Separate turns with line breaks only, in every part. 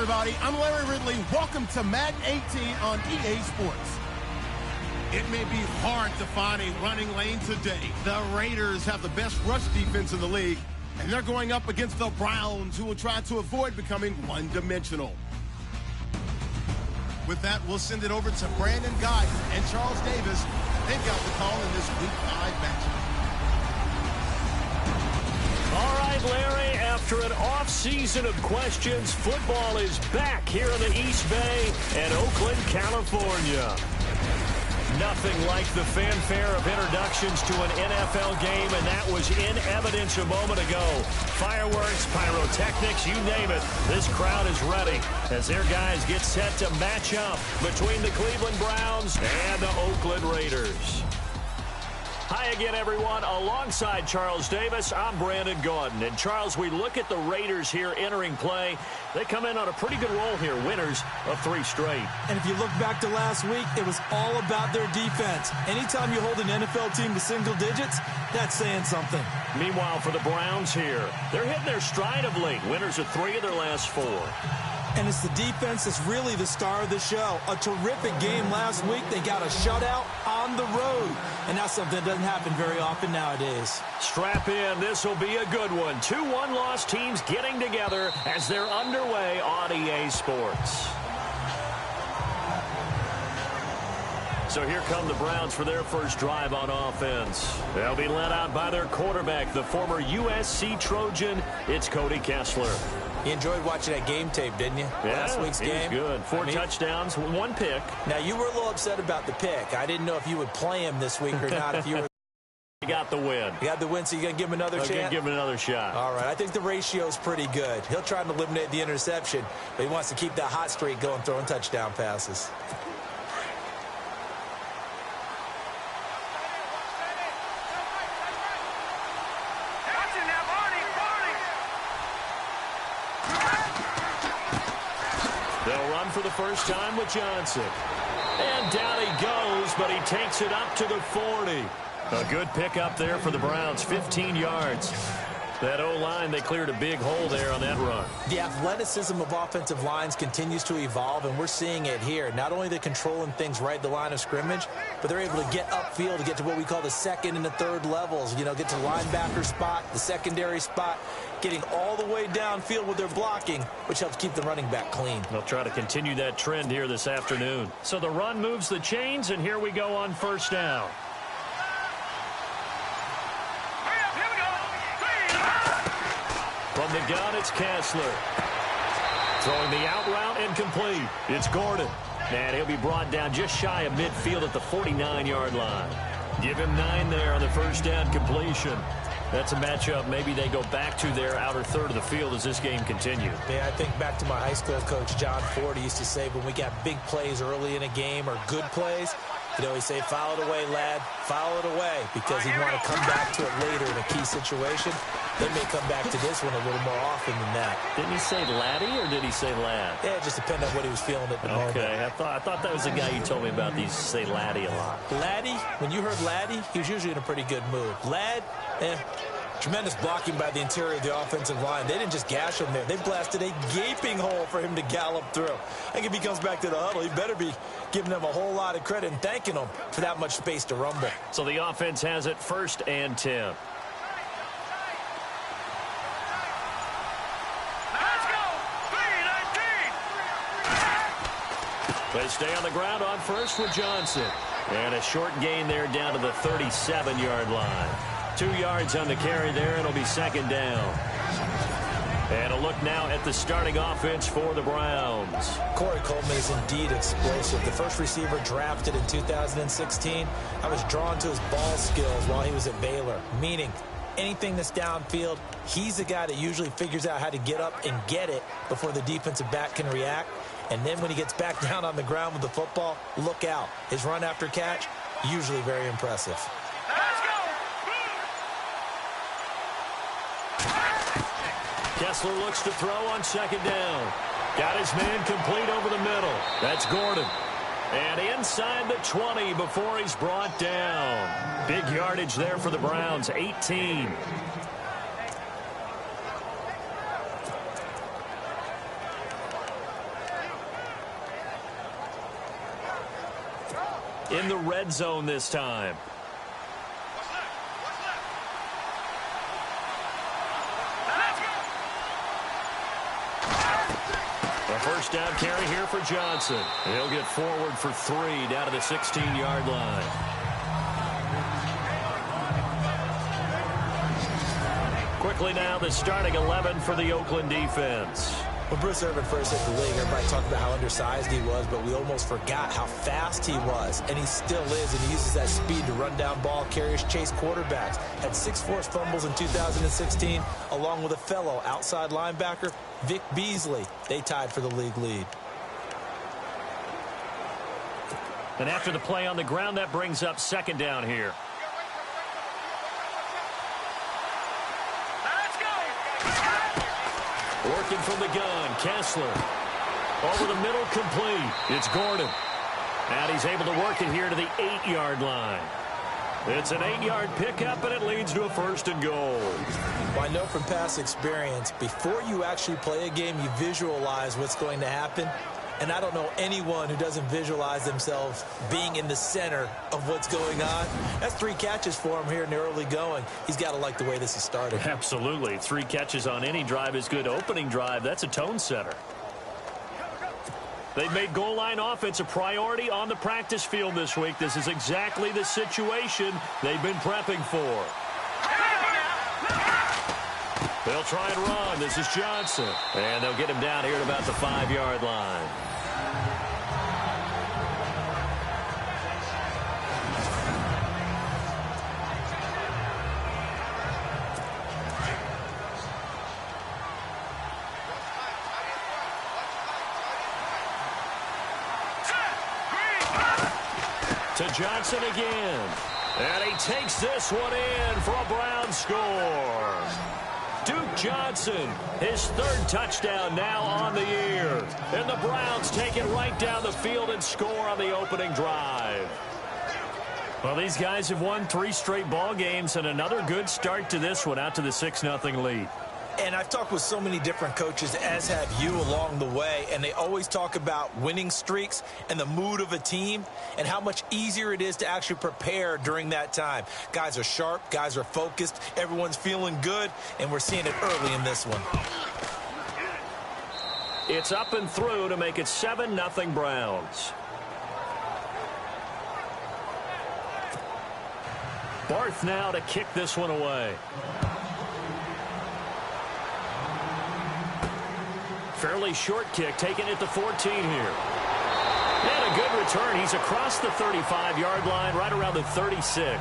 everybody. I'm Larry Ridley. Welcome to Madden 18 on EA Sports. It may be hard to find a running lane today. The Raiders have the best rush defense in the league, and they're going up against the Browns, who will try to avoid becoming one-dimensional. With that, we'll send it over to Brandon Guyton and Charles Davis. They've got the call in this Week 5 matchup.
All right, Larry, after an off-season of questions, football is back here in the East Bay and Oakland, California. Nothing like the fanfare of introductions to an NFL game, and that was in evidence a moment ago. Fireworks, pyrotechnics, you name it. This crowd is ready as their guys get set to match up between the Cleveland Browns and the Oakland Raiders. Hi again, everyone. Alongside Charles Davis, I'm Brandon Gautin. And, Charles, we look at the Raiders here entering play. They come in on a pretty good roll here, winners of 3 straight.
And if you look back to last week, it was all about their defense. Anytime you hold an NFL team to single digits, that's saying something.
Meanwhile, for the Browns here, they're hitting their stride of late. Winners of 3 of their last 4.
And it's the defense that's really the star of the show. A terrific game last week. They got a shutout on the road. And that's something that doesn't happen very often nowadays.
Strap in. This will be a good one. 2 one-loss teams getting together as they're underway on EA Sports. So here come the Browns for their first drive on offense. They'll be led out by their quarterback, the former USC Trojan. It's Cody Kessler.
You enjoyed watching that game tape, didn't you?
Yeah,
Last week's game.
It was good. 4 touchdowns, 1 pick.
Now, you were a little upset about the pick. I didn't know if you would play him this week or not. If you were.
You got the win.
You got the win, so you're going to give him another chance?
I'm going to give him another shot.
All right. I think the ratio's pretty good. He'll try and eliminate the interception, but he wants to keep that hot streak going, throwing touchdown passes.
They'll run for the first time with Johnson. And down he goes, but he takes it up to the 40. A good pickup there for the Browns, 15 yards. That O-line, they cleared a big hole there on that run.
The athleticism of offensive lines continues to evolve, and we're seeing it here. Not only they're controlling things right at the line of scrimmage, but they're able to get upfield to get to what we call the second and the third levels. You know, get to the linebacker spot, the secondary spot, getting all the way downfield with their blocking, which helps keep the running back clean.
They'll try to continue that trend here this afternoon. So the run moves the chains, and here we go on first down. From the gun, it's Kessler. Throwing the out route incomplete. It's Gordon. And he'll be brought down just shy of midfield at the 49-yard line. Give him 9 there on the first down completion. That's a matchup maybe they go back to their outer third of the field as this game continues.
Yeah, I think back to my high school coach, John Ford. He used to say when we got big plays early in a game or good plays, he'd always say, foul it away, lad, foul it away, because he'd want to come back to it later in a key situation. They may come back to this one a little more often than that.
Didn't he say laddie or did he say lad?
Yeah, it just depended on what he was feeling at the moment.
Okay, I thought that was the guy you told me about. These say laddie a lot.
Laddie, when you heard laddie, he was usually in a pretty good mood. Lad, tremendous blocking by the interior of the offensive line. They didn't just gash him there. They blasted a gaping hole for him to gallop through. I think if he comes back to the huddle, he better be giving them a whole lot of credit and thanking them for that much space to rumble.
So the offense has it 1st and 10. They stay on the ground on first with Johnson. And a short gain there down to the 37-yard line. 2 yards on the carry there, and it'll be 2nd down. And a look now at the starting offense for the Browns.
Corey Coleman is indeed explosive. The first receiver drafted in 2016. I was drawn to his ball skills while he was at Baylor, meaning anything that's downfield, he's the guy that usually figures out how to get up and get it before the defensive back can react. And then when he gets back down on the ground with the football, look out. His run after catch, usually very impressive.
Let's go!
Kessler looks to throw on 2nd down. Got his man complete over the middle. That's Gordon. And inside the 20 before he's brought down. Big yardage there for the Browns, 18. in the red zone this time. A first down carry here for Johnson. He'll get forward for 3 down to the 16-yard line. Quickly now, the starting 11 for the Oakland defense.
When Bruce Irvin first hit the league, everybody talked about how undersized he was, but we almost forgot how fast he was. And he still is, and he uses that speed to run down ball carriers, chase quarterbacks. Had 6 forced fumbles in 2016, along with a fellow outside linebacker, Vic Beasley. They tied for the league lead.
And after the play on the ground, that brings up second down here. Working from the gun, Kessler. Over the middle, complete. It's Gordon. And he's able to work it here to the 8-yard line. It's an 8-yard pickup, and it leads to a first and goal.
Well, I know from past experience, before you actually play a game, you visualize what's going to happen. And I don't know anyone who doesn't visualize themselves being in the center of what's going on. That's 3 catches for him here in the early going. He's got to like the way this is started.
Absolutely. 3 catches on any drive is good. Opening drive, that's a tone setter. They've made goal line offense a priority on the practice field this week. This is exactly the situation they've been prepping for. They'll try and run. This is Johnson. And they'll get him down here at about the 5-yard line. To Johnson again. And he takes this one in for a Brown score. Duke Johnson, his 3rd touchdown now on the year. And the Browns take it right down the field and score on the opening drive. Well, these guys have won 3 straight ball games and another good start to this one out to the 6-0 lead.
And I've talked with so many different coaches, as have you, along the way, and they always talk about winning streaks and the mood of a team and how much easier it is to actually prepare during that time. Guys are sharp, guys are focused, everyone's feeling good, and we're seeing it early in this one.
It's up and through to make it 7-0 Browns. Barth now to kick this one away. Fairly short kick, taking it to 14 here. And a good return. He's across the 35-yard line, right around the 36.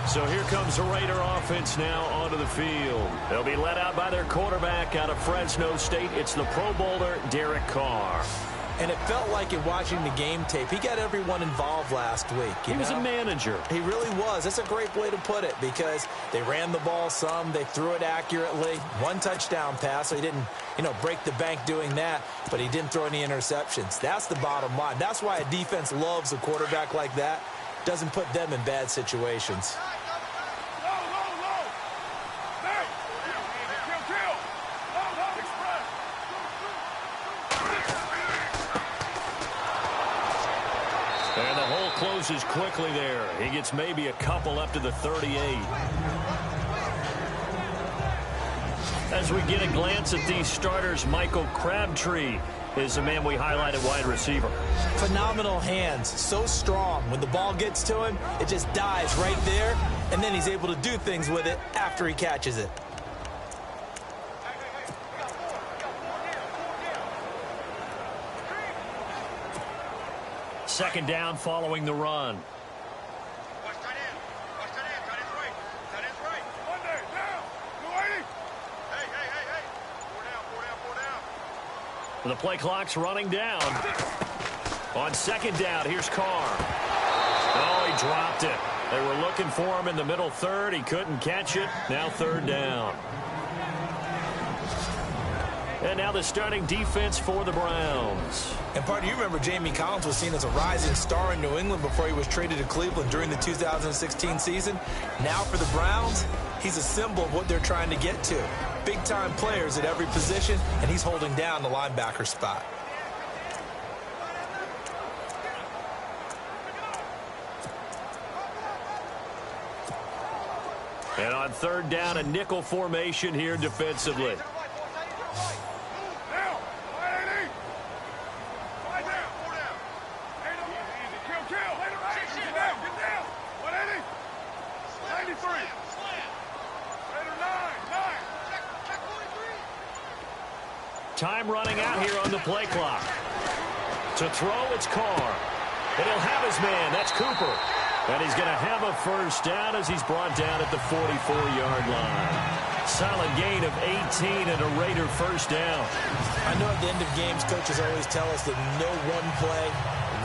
So here comes the Raider offense now onto the field. They'll be led out by their quarterback out of Fresno State. It's the Pro Bowler, Derek Carr.
And it felt like in watching the game tape, he got everyone involved last week.
He was a manager.
He really was. That's a great way to put it because they ran the ball some. They threw it accurately. 1 touchdown pass, so he didn't, break the bank doing that, but he didn't throw any interceptions. That's the bottom line. That's why a defense loves a quarterback like that. Doesn't put them in bad situations.
And the hole closes quickly there. He gets maybe a couple up to the 38. As we get a glance at these starters, Michael Crabtree is the man we highlighted, wide receiver.
Phenomenal hands, so strong. When the ball gets to him, it just dives right there, and then he's able to do things with it after he catches it.
Second down following the run. The play clock's running down. On second down, here's Carr. Oh, he dropped it. They were looking for him in the middle third. He couldn't catch it. Now 3rd down. And now the starting defense for the Browns.
And, partner, you remember Jamie Collins was seen as a rising star in New England before he was traded to Cleveland during the 2016 season. Now for the Browns, he's a symbol of what they're trying to get to. Big-time players at every position, and he's holding down the linebacker spot.
And on third down, a nickel formation here defensively. Time running out here on the play clock. To throw, it's Carr. And he'll have his man. That's Cooper. And he's going to have a first down as he's brought down at the 44-yard line. Solid gain of 18 and a Raider first down.
I know at the end of games, coaches always tell us that no one play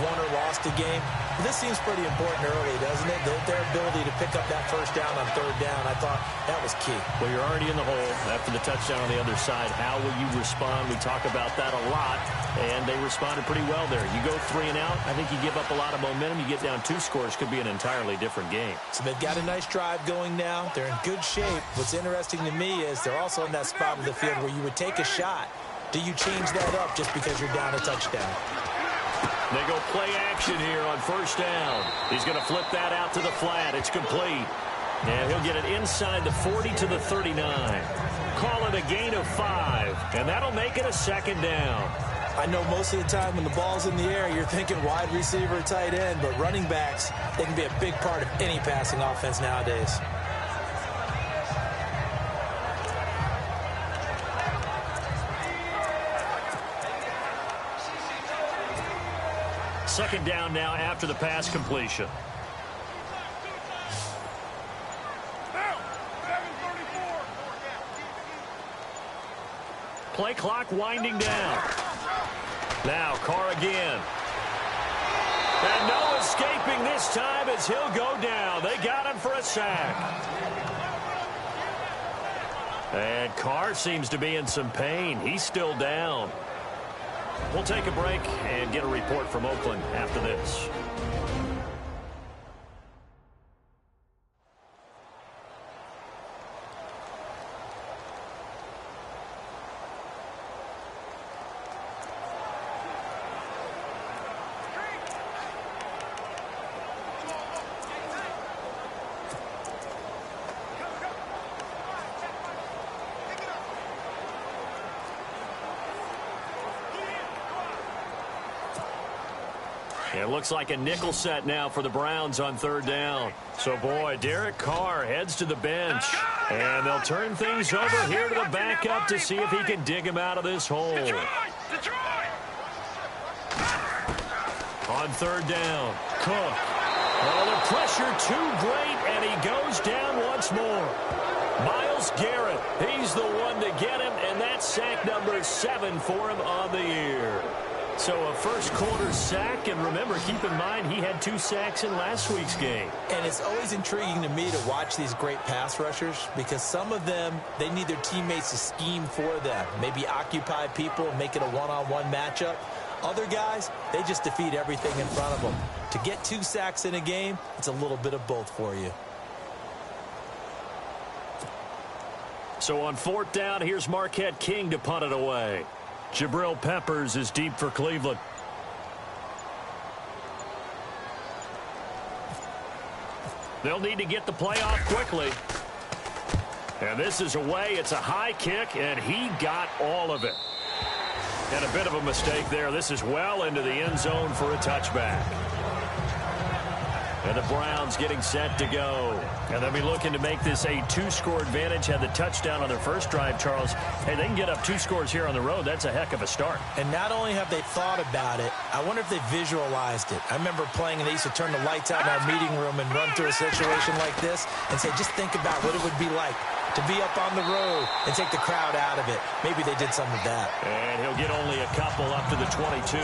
won or lost a game. This seems pretty important early, doesn't it? Their ability to pick up that first down on third down, I thought that was key.
Well, you're already in the hole after the touchdown on the other side. How will you respond? We talk about that a lot, and they responded pretty well there. You go 3 and out, I think you give up a lot of momentum. You get down 2 scores, could be an entirely different game.
So they've got a nice drive going now. They're in good shape. What's interesting to me is they're also in that spot of the field where you would take a shot. Do you change that up just because you're down a touchdown?
They go play action here on first down. He's going to flip that out to the flat. It's complete. And he'll get it inside the 40 to the 39. Call it a gain of 5, and that'll make it a second down.
I know most of the time when the ball's in the air, you're thinking wide receiver, tight end, but running backs, they can be a big part of any passing offense nowadays.
Second down now after the pass completion. Play clock winding down. Now Carr again. And no escaping this time as he'll go down. They got him for a sack. And Carr seems to be in some pain. He's still down. We'll take a break and get a report from Oakland after this. It looks like a nickel set now for the Browns on third down. So, boy, Derek Carr heads to the bench. And they'll turn things over here to the backup to see if he can dig him out of this hole. On third down, Cook. Oh, the pressure too great, and he goes down once more. Myles Garrett, he's the one to get him, and that's sack number 7 for him on the year. So a first quarter sack, and remember, keep in mind, he had 2 sacks in last week's game.
And it's always intriguing to me to watch these great pass rushers because some of them, they need their teammates to scheme for them. Maybe occupy people and make it a one-on-one matchup. Other guys, they just defeat everything in front of them. To get 2 sacks in a game, it's a little bit of both for you.
So on fourth down, here's Marquette King to punt it away. Jabril Peppers is deep for Cleveland. They'll need to get the play off quickly. And this is away. It's a high kick, and he got all of it. And a bit of a mistake there. This is well into the end zone for a touchback. And the Browns getting set to go. And they'll be looking to make this a 2-score advantage. Had the touchdown on their first drive, Charles. Hey, they can get up 2 scores here on the road. That's a heck of a start.
And not only have they thought about it, I wonder if they visualized it. I remember playing, and they used to turn the lights out in our meeting room and run through a situation like this and say, just think about what it would be like to be up on the road and take the crowd out of it. Maybe they did some of that.
And he'll get only a couple up to the 22.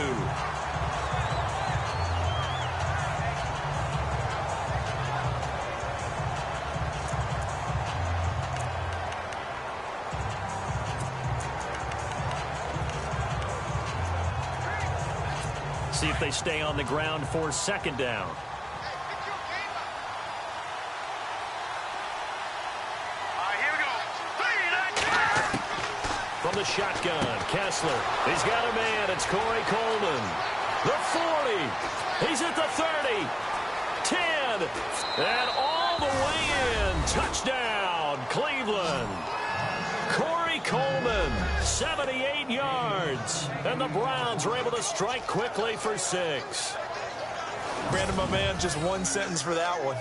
See if they stay on the ground for second down. From the shotgun, Kessler. He's got a man. It's Corey Coleman. The 40. He's at the 30. 10. And all the way in. Touchdown. 78 yards. And the Browns are able to strike quickly for 6.
Brandon, my man, just one sentence for that one.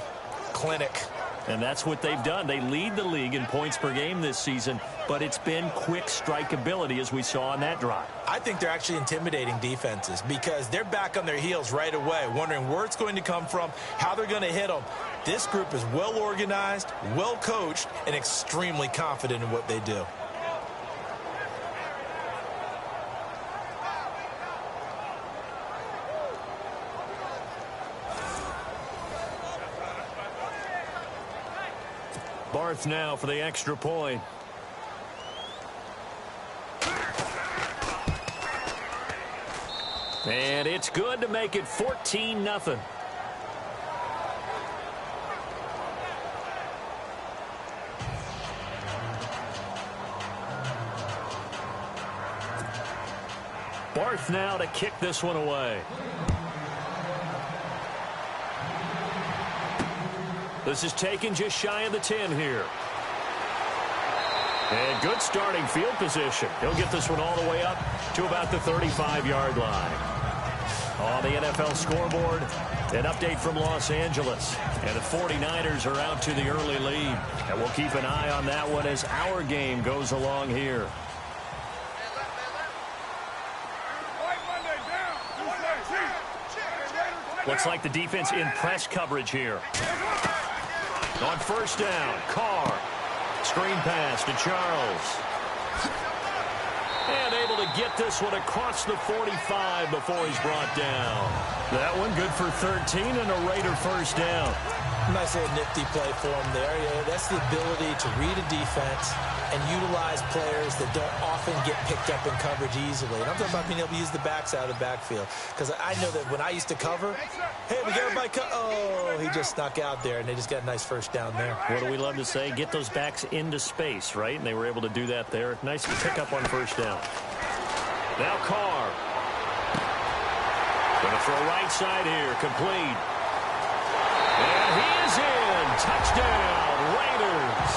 Clinic.
And that's what they've done. They lead the league in points per game this season, but it's been quick strikeability as we saw on that drive.
I think they're actually intimidating defenses because they're back on their heels right away, wondering where it's going to come from, how they're going to hit them. This group is well organized, well coached, and extremely confident in what they do.
Barth now for the extra point. And it's good to make it 14-0. Barth now to kick this one away. This is taken just shy of the 10 here. And good starting field position. He'll get this one all the way up to about the 35-yard line. On the NFL scoreboard, an update from Los Angeles. And the 49ers are out to the early lead. And we'll keep an eye on that one as our game goes along here. Looks like the defense in press coverage here. On first down, Carr. Screen pass to Charles. And able to get this one across the 45 before he's brought down. That one good for 13 and a Raider first down.
Nice little nifty play for him there. Yeah, that's the ability to read a defense and utilize players that don't often get picked up in coverage easily. And I'm talking about being able to use the backs out of the backfield. Because I know that when I used to cover, hey, we got everybody oh, he just snuck out there, and they just got a nice first down there.
What do we love to say? Get those backs into space, right? And they were able to do that there. Nice pick-up on first down. Now Carr. Going to throw right side here, complete. And he is in. Touchdown, Raiders.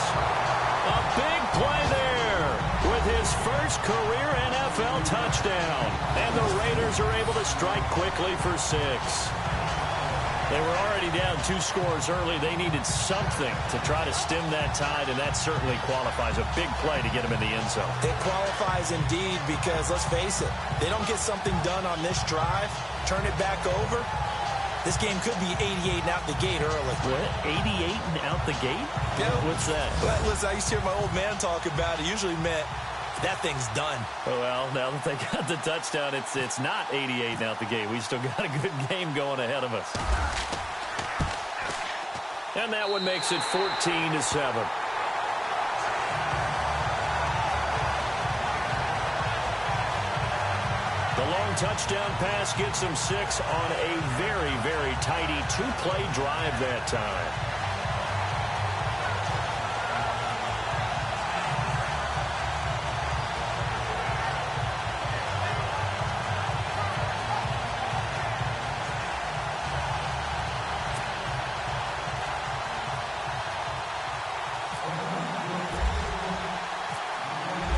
A big play there with his first career NFL touchdown. And the Raiders are able to strike quickly for 6. They were already down 2 scores early. They needed something to try to stem that tide, and that certainly qualifies. A big play to get him in the end zone.
It qualifies indeed because, let's face it, they don't get something done on this drive, turn it back over, this game could be 88 and out the gate early.
What? 88 and out the gate?
Yeah.
What's that?
Well, listen, I used to hear my old man talk about it. Usually meant that thing's done.
Well, now that they got the touchdown, it's not 88 and out the gate. We still got a good game going ahead of us. And that one makes it 14-7. The long touchdown pass gets them 6 on a very, very tidy 2-play drive that time.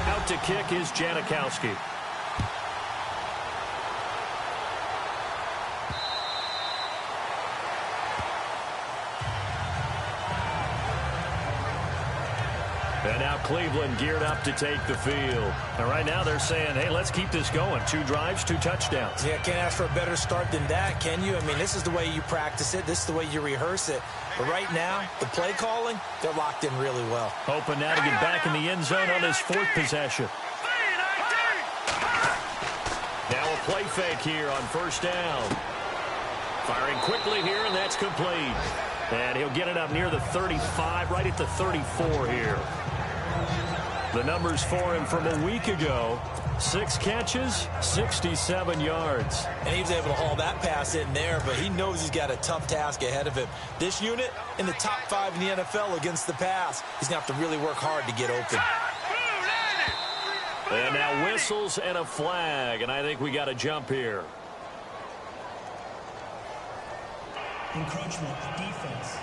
Out to kick is Janikowski. And now Cleveland geared up to take the field. And right now they're saying, hey, let's keep this going. 2 drives, 2 touchdowns.
Yeah, can't ask for a better start than that, can you? I mean, this is the way you practice it. This is the way you rehearse it. But right now, the play calling, they're locked in really well.
Hoping now to get back in the end zone on his 4th possession. Now a play fake here on first down. Firing quickly here, and that's complete. And he'll get it up near the 35, right at the 34 here. The numbers for him from a week ago, 6 catches, 67 yards.
And he was able to haul that pass in there, but he knows he's got a tough task ahead of him. This unit in the top 5 in the NFL against the pass. He's going to have to really work hard to get open.
And now whistles and a flag, and I think we got a jump here.
Encroachment defense.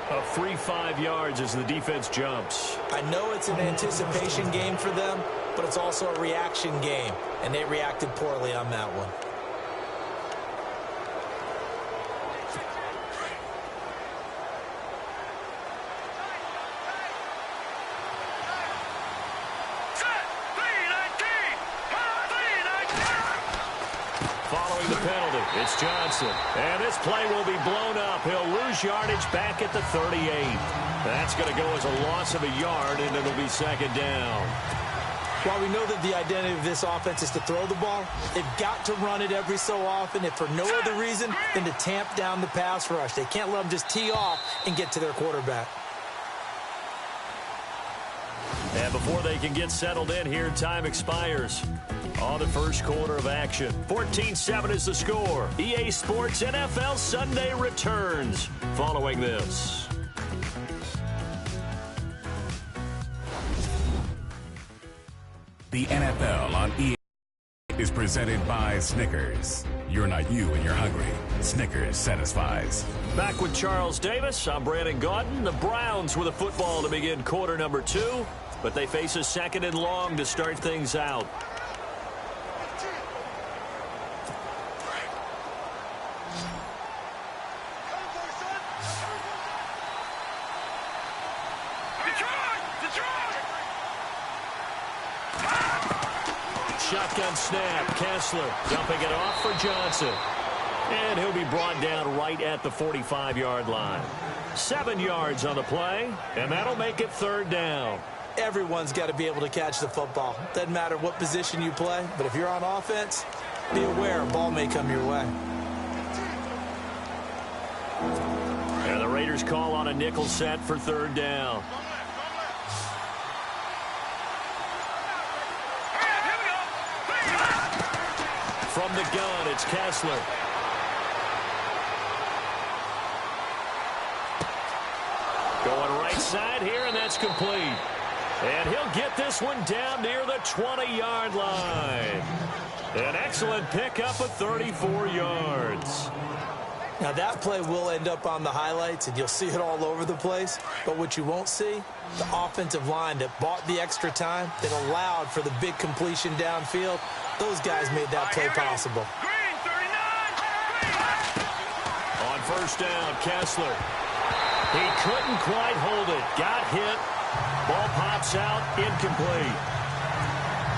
A free 5 yards as the defense jumps.
I know it's an anticipation game for them, but it's also a reaction game, and they reacted poorly on that one.
Following the penalty, it's Johnson. And this play will be blown up. He'll lose yardage back at the 38. That's going to go as a loss of a yard, and it'll be second down.
While we know that the identity of this offense is to throw the ball, they've got to run it every so often, if for no other reason than to tamp down the pass rush. They can't let them just tee off and get to their quarterback.
And before they can get settled in here, time expires on the first quarter of action. 14-7 is the score. EA Sports NFL Sunday returns following this.
The NFL on EA is presented by Snickers. You're not you when you're hungry. Snickers satisfies.
Back with Charles Davis. I'm Brandon Gaudin. The Browns with a football to begin quarter number 2, but they face a second and long to start things out. Shotgun snap. Kessler dumping it off for Johnson. And he'll be brought down right at the 45-yard line. 7 yards on the play, and that'll make it third down.
Everyone's got to be able to catch the football. Doesn't matter what position you play, but if you're on offense, be aware a ball may come your way.
And the Raiders call on a nickel set for third down. From the gun, it's Kessler. Going right side here, and that's complete. And he'll get this one down near the 20-yard line. An excellent pickup of 34 yards.
Now, that play will end up on the highlights, and you'll see it all over the place. But what you won't see, the offensive line that bought the extra time, that allowed for the big completion downfield, those guys made that play possible.
On first down, Kessler. He couldn't quite hold it. Got hit. Ball pops out, incomplete.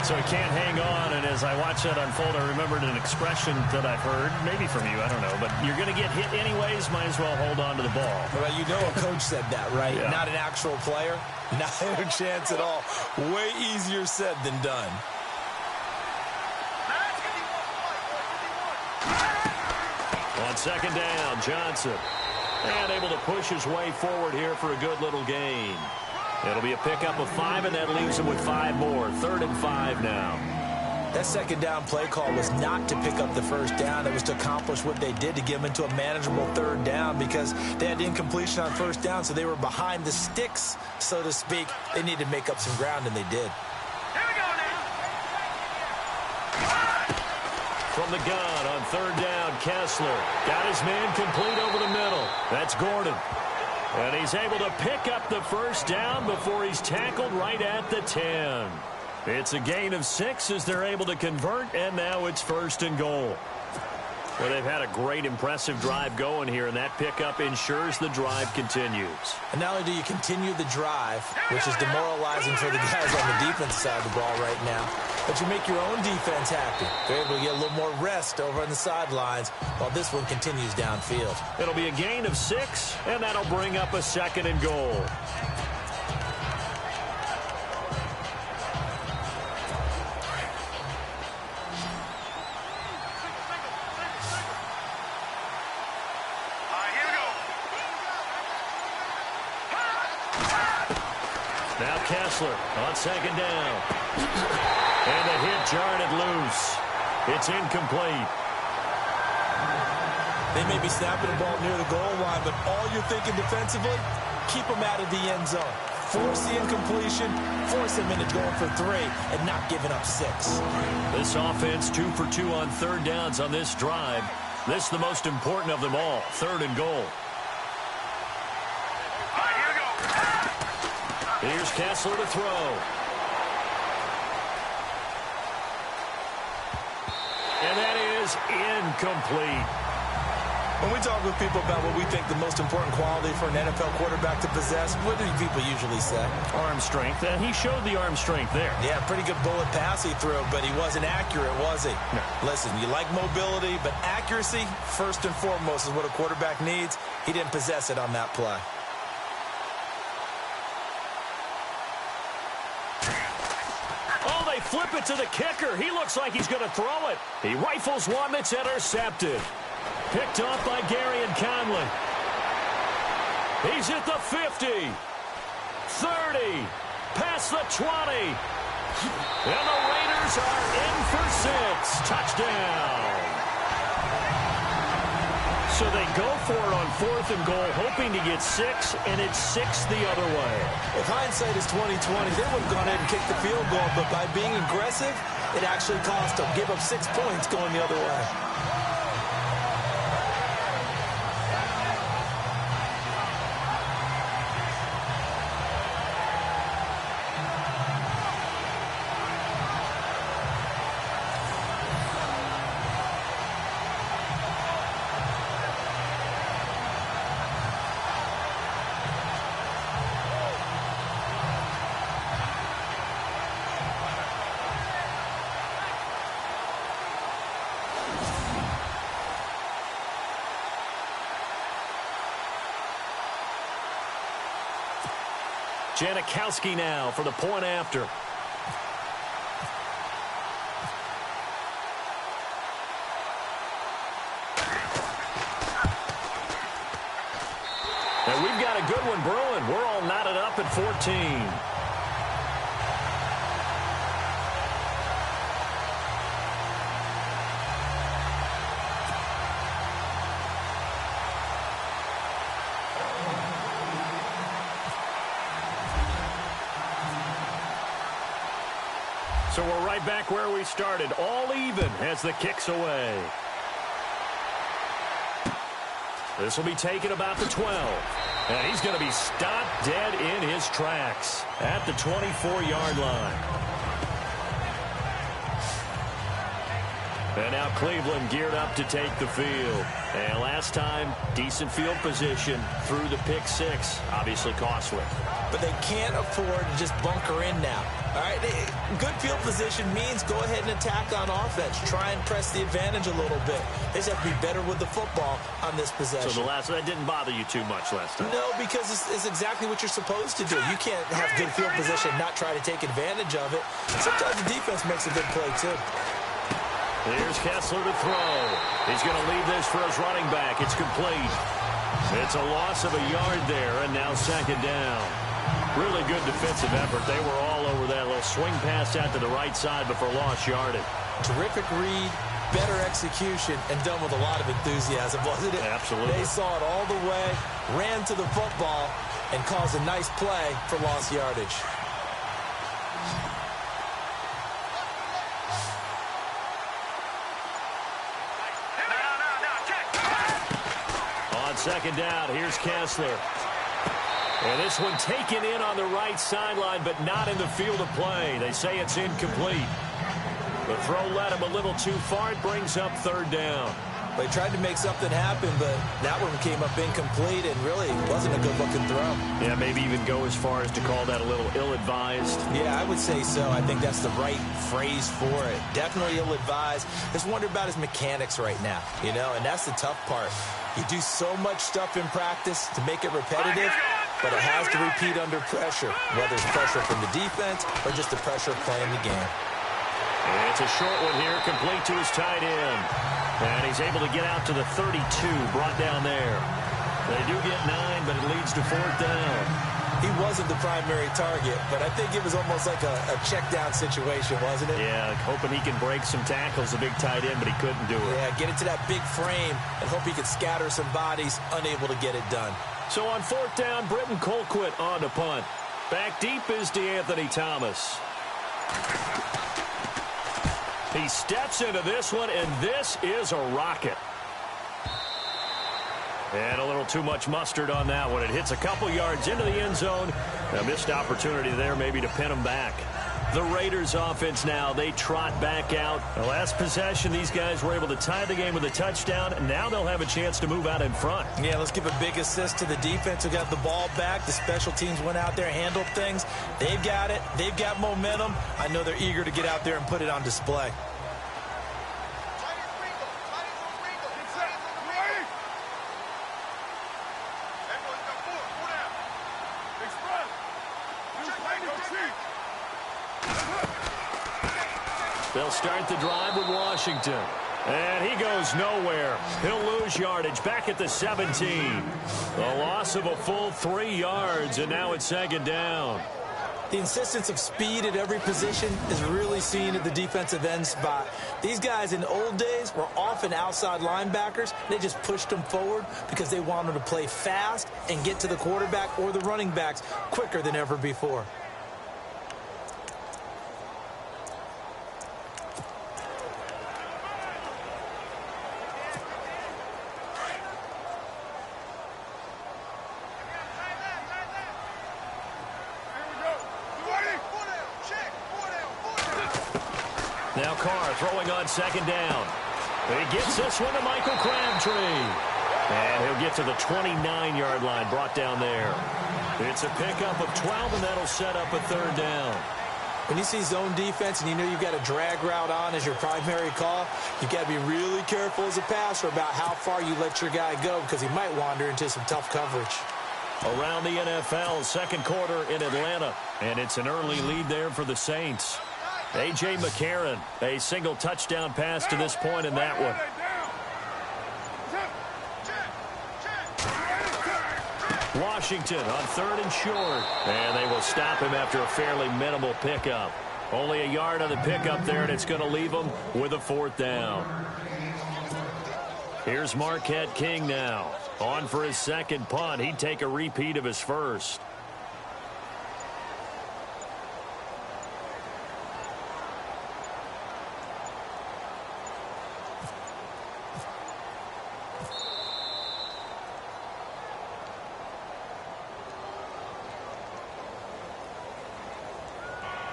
So he can't hang on, and as I watch that unfold, I remembered an expression that I've heard, maybe from you, I don't know, but you're going to get hit anyways, might as well hold on to the ball.
Well, you know a coach said that, right?
Yeah. Not
an actual player. Not a chance at all. Way easier said than done.
On second down, Johnson. And able to push his way forward here for a good little gain. It'll be a pickup of 5, and that leaves him with 5 more. 3rd and 5 now.
That second down play call was not to pick up the first down. It was to accomplish what they did, to get them into a manageable 3rd down, because they had incompletion on first down, so they were behind the sticks, so to speak. They needed to make up some ground, and they did.
From the gun on 3rd down, Kessler. Got his man complete over the middle. That's Gordon. And he's able to pick up the first down before he's tackled right at the 10. It's a gain of 6 as they're able to convert, and now it's 1st and goal. Well, they've had a great, impressive drive going here, and that pickup ensures the drive continues.
And not only do you continue the drive, which is demoralizing for the guys on the defensive side of the ball right now, but you make your own defense happy. They're able to get a little more rest over on the sidelines while this one continues downfield.
It'll be a gain of 6, and that'll bring up a 2nd and goal. Now Kessler on 2nd down. And the hit jarred it loose. It's incomplete.
They may be snapping the ball near the goal line, but all you're thinking defensively, keep them out of the end zone. Force the incompletion, force them into going for 3, and not giving up 6.
This offense 2 for 2 on 3rd downs on this drive. This is the most important of them all, 3rd and goal. Here's Kessler to throw. And that is incomplete.
When we talk with people about what we think the most important quality for an NFL quarterback to possess, what do people usually say?
Arm strength, and he showed the arm strength there.
Yeah, pretty good bullet pass he threw, but he wasn't accurate, was he?
No.
Listen, you like mobility, but accuracy, first and foremost, is what a quarterback needs. He didn't possess it on that play.
Oh, they flip it to the kicker. He looks like he's going to throw it. He rifles one that's intercepted. Picked off by Gary and Conley. He's at the 50. 30. Past the 20. And the Raiders are in for 6. Touchdown. So they go for it on 4th and goal, hoping to get 6, and it's 6 the other way.
If hindsight is 20/20, they would have gone ahead and kicked the field goal, but by being aggressive, it actually cost them. Give up 6 points going the other way.
Janikowski now for the point after. And we've got a good one brewing. We're all knotted up at 14. So we're right back where we started, all even as the kick's away. This will be taken about the 12. And he's going to be stopped dead in his tracks at the 24-yard line. And now Cleveland geared up to take the field. And last time, decent field position through the pick 6. Obviously costly.
But they can't afford to just bunker in now. All right, good field position means go ahead and attack on offense. Try and press the advantage a little bit. They just have to be better with the football on this possession.
So that didn't bother you too much last time?
No, because it's exactly what you're supposed to do. You can't have good field position and not try to take advantage of it. Sometimes the defense makes a good play, too.
Here's Kessler to throw. He's going to leave this for his running back. It's complete. It's a loss of a yard there, and now second down. Really good defensive effort. They were all over that little swing pass out to the right side before lost yardage.
Terrific read, better execution, and done with a lot of enthusiasm, wasn't it?
Absolutely.
They saw it all the way, ran to the football, and caused a nice play for lost yardage.
On second down, here's Kessler. And this one taken in on the right sideline, but not in the field of play. They say it's incomplete. The throw led him a little too far. It brings up third down.
They tried to make something happen, but that one came up incomplete and really wasn't a good-looking throw.
Yeah, maybe even go as far as to call that a little ill-advised.
Yeah, I would say so. I think that's the right phrase for it. Definitely ill-advised. Just wonder about his mechanics right now, you know, and that's the tough part. You do so much stuff in practice to make it repetitive, but it has to repeat under pressure, whether it's pressure from the defense or just the pressure of playing the game.
And it's a short one here, complete to his tight end. And he's able to get out to the 32, brought down there. They do get 9, but it leads to fourth down.
He wasn't the primary target, but I think it was almost like a check-down situation, wasn't it?
Yeah, hoping he can break some tackles, a big tight end, but he couldn't do it.
Yeah, get it to that big frame and hope he could scatter some bodies, unable to get it done.
So on fourth down, Britton Colquitt on to punt. Back deep is DeAnthony Thomas. He steps into this one, and this is a rocket. And a little too much mustard on that one. It hits a couple yards into the end zone. A missed opportunity there maybe to pin them back. The Raiders offense now, they trot back out. The last possession, these guys were able to tie the game with a touchdown, and now they'll have a chance to move out in front.
Yeah, let's give a big assist to the defense who got the ball back. The special teams went out there, handled things. They've got it. They've got momentum. I know they're eager to get out there and put it on display.
They'll start the drive with Washington. And he goes nowhere. He'll lose yardage back at the 17. A loss of a full 3 yards, and now it's second down.
The insistence of speed at every position is really seen at the defensive end spot. These guys in the old days were often outside linebackers. They just pushed them forward because they wanted to play fast and get to the quarterback or the running backs quicker than ever before.
Now Carr throwing on second down. He gets this one to Michael Crabtree. And he'll get to the 29-yard line, brought down there. It's a pickup of 12, and that'll set up a third down.
When you see zone defense and you know you've got a drag route on as your primary call, you've got to be really careful as a passer about how far you let your guy go because he might wander into some tough coverage.
Around the NFL, second quarter in Atlanta, and it's an early lead there for the Saints. A.J. McCarron, a single touchdown pass to this point in that one. Washington on third and short, and they will stop him after a fairly minimal pickup. Only a yard on the pickup there, and it's going to leave them with a fourth down. Here's Marquette King now. On for his second punt. He'd take a repeat of his first.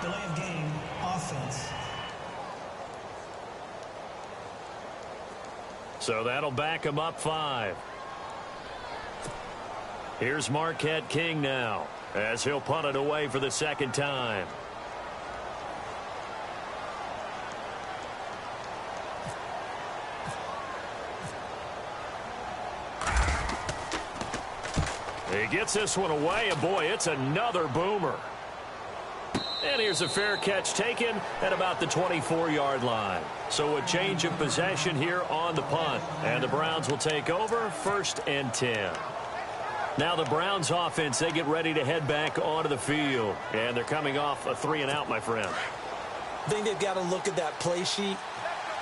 Delay of game, offense.
So that'll back him up 5. Here's Marquette King now as he'll punt it away for the second time. He gets this one away, and boy, it's another boomer. And here's a fair catch taken at about the 24-yard line. So a change of possession here on the punt. And the Browns will take over, 1st and 10. Now the Browns offense, they get ready to head back onto the field. And they're coming off a 3-and-out, my friend.
I think they've got to look at that play sheet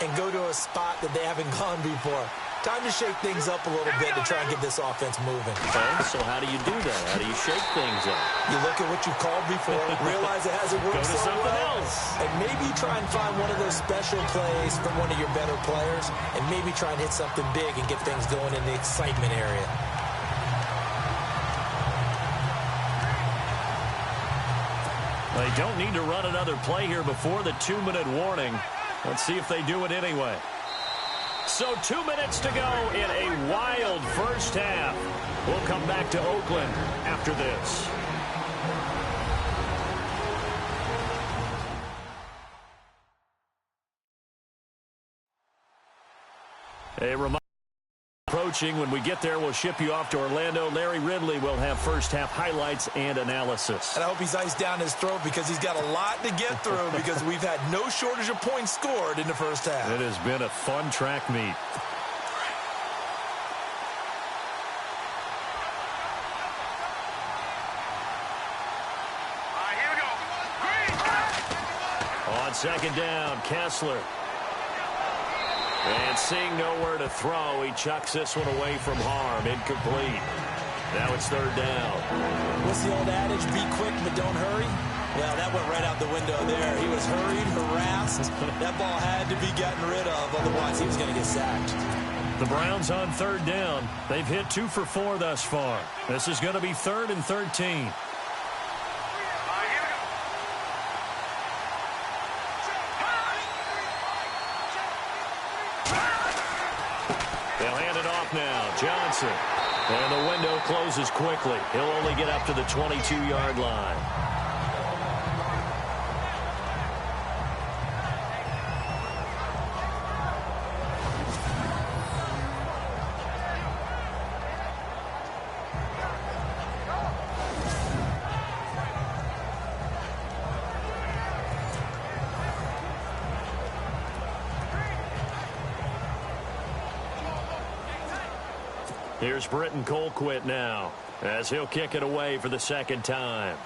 and go to a spot that they haven't gone before. Time to shake things up a little bit to try and get this offense moving.
Okay, so how do you do that? How do you shake things up?
You look at what you called before, realize it hasn't worked so well, and maybe try and find one of those special plays from one of your better players, and maybe try and hit something big and get things going in the excitement area.
They don't need to run another play here before the 2-minute warning. Let's see if they do it anyway. So 2 minutes to go in a wild first half. We'll come back to Oakland after this. A reminder approaching. When we get there, we'll ship you off to Orlando. Larry Ridley will have first half highlights and analysis.
And I hope he's iced down his throat because he's got a lot to get through because we've had no shortage of points scored in the first half.
It has been a fun track meet. On second down, Kessler. And seeing nowhere to throw, he chucks this one away from harm. Incomplete. Now it's third down.
What's the old adage? Be quick, but don't hurry. Well, that went right out the window there. He was hurried, harassed. That ball had to be gotten rid of, otherwise he was going to get sacked.
The Browns on third down. They've hit 2 for 4 thus far. This is going to be 3rd and 13. They'll hand it off now. Johnson. And the window closes quickly. He'll only get up to the 22-yard line. Here's Britton Colquitt now, as he'll kick it away for the second time.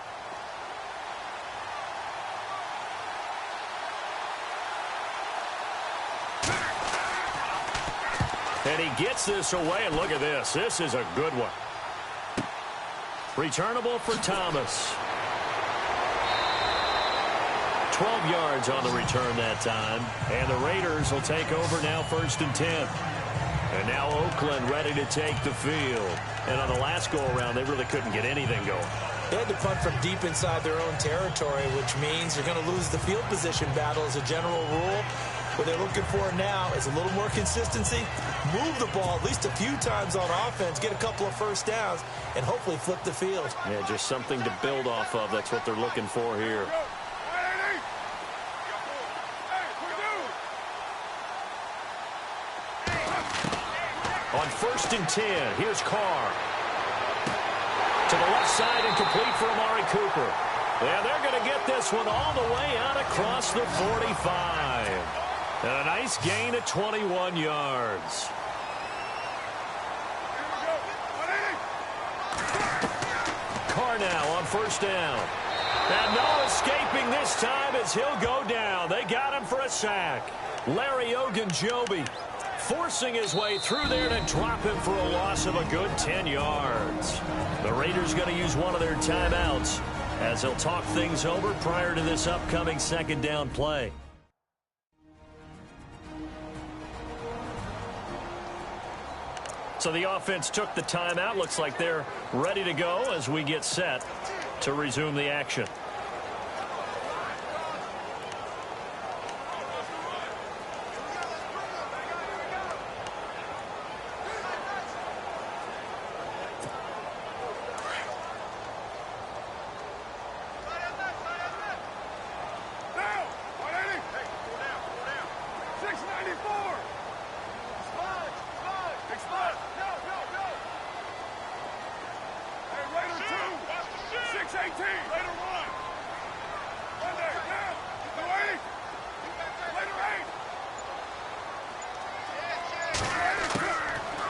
And he gets this away, and look at this. This is a good one. Returnable for Thomas. 12 yards on the return that time. And the Raiders will take over now, 1st and 10. And now Oakland ready to take the field. And on the last go-around, they really couldn't get anything going.
They had to punt from deep inside their own territory, which means you're going to lose the field position battle as a general rule. What they're looking for now is a little more consistency, move the ball at least a few times on offense, get a couple of first downs, and hopefully flip the field.
Yeah, just something to build off of. That's what they're looking for here. On 1st and 10, here's Carr. To the left side and complete for Amari Cooper. And they're going to get this one all the way out across the 45. And a nice gain of 21 yards. Carr now on 1st down. And no escaping this time as he'll go down. They got him for a sack. Larry Ogunjobi forcing his way through there to drop him for a loss of a good 10 yards. The Raiders going to use one of their timeouts as they'll talk things over prior to this upcoming 2nd down play. So the offense took the timeout. Looks like they're ready to go as we get set to resume the action.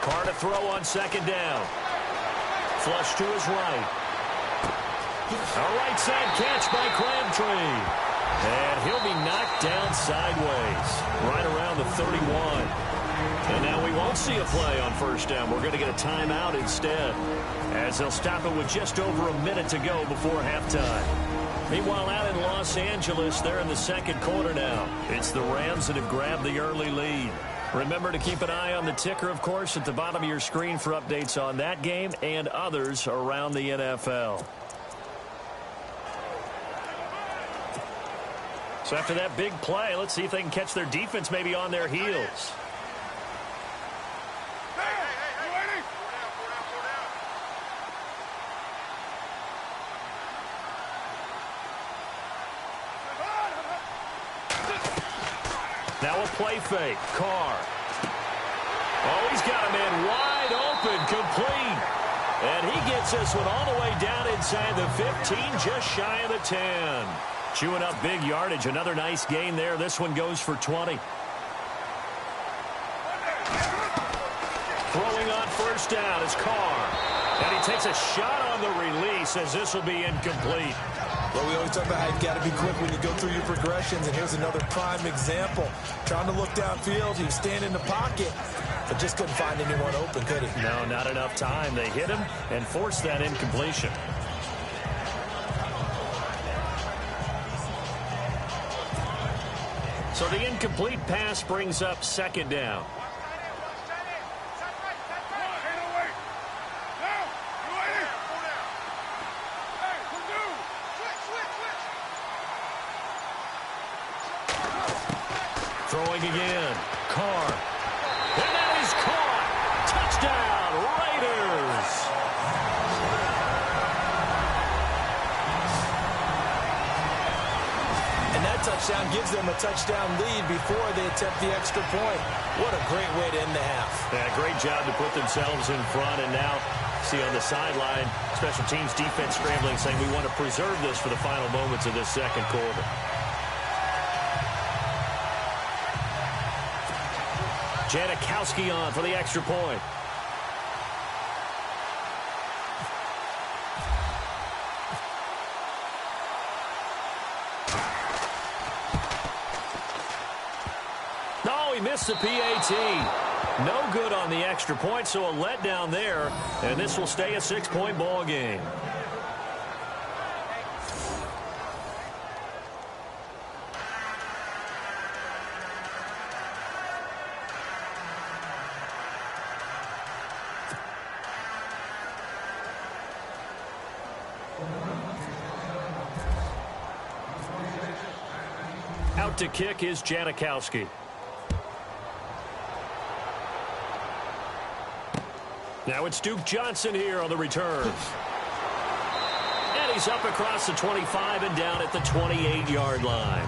Carr to throw on 2nd down. Flush to his right. A right side catch by Crabtree. And he'll be knocked down sideways right around the 31. And now we won't see a play on 1st down. We're going to get a timeout instead, as they'll stop it with just over a minute to go before halftime. Meanwhile, out in Los Angeles, they're in the 2nd quarter now. It's the Rams that have grabbed the early lead. Remember to keep an eye on the ticker, of course, at the bottom of your screen for updates on that game and others around the NFL. So after that big play, let's see if they can catch their defense maybe on their heels. Now a play fake. Carr. Oh, he's got a man wide open, complete. And he gets this one all the way down inside the 15, just shy of the 10. Chewing up big yardage. Another nice gain there. This one goes for 20. Throwing on 1st down is Carr. And he takes a shot on the release as this will be incomplete.
Well, we always talk about how you've got to be quick when you go through your progressions, and here's another prime example. Trying to look downfield, he was standing in the pocket, but just couldn't find anyone open, could he?
No, not enough time. They hit him and forced that incompletion. So the incomplete pass brings up 2nd down. throwing again. Carr. And that is caught. Touchdown, Raiders.
And that touchdown gives them a touchdown lead before they attempt the extra point. What a great way to end the half.
Yeah, great job to put themselves in front. And now, see on the sideline, special teams defense scrambling, saying we want to preserve this for the final moments of this second quarter. Janikowski on for the extra point. No, he missed the PAT. No good on the extra point, so a letdown there, and this will stay a 6-point ball game. Out to kick is Janikowski. Now it's Duke Johnson here on the return. And he's up across the 25 and down at the 28-yard line.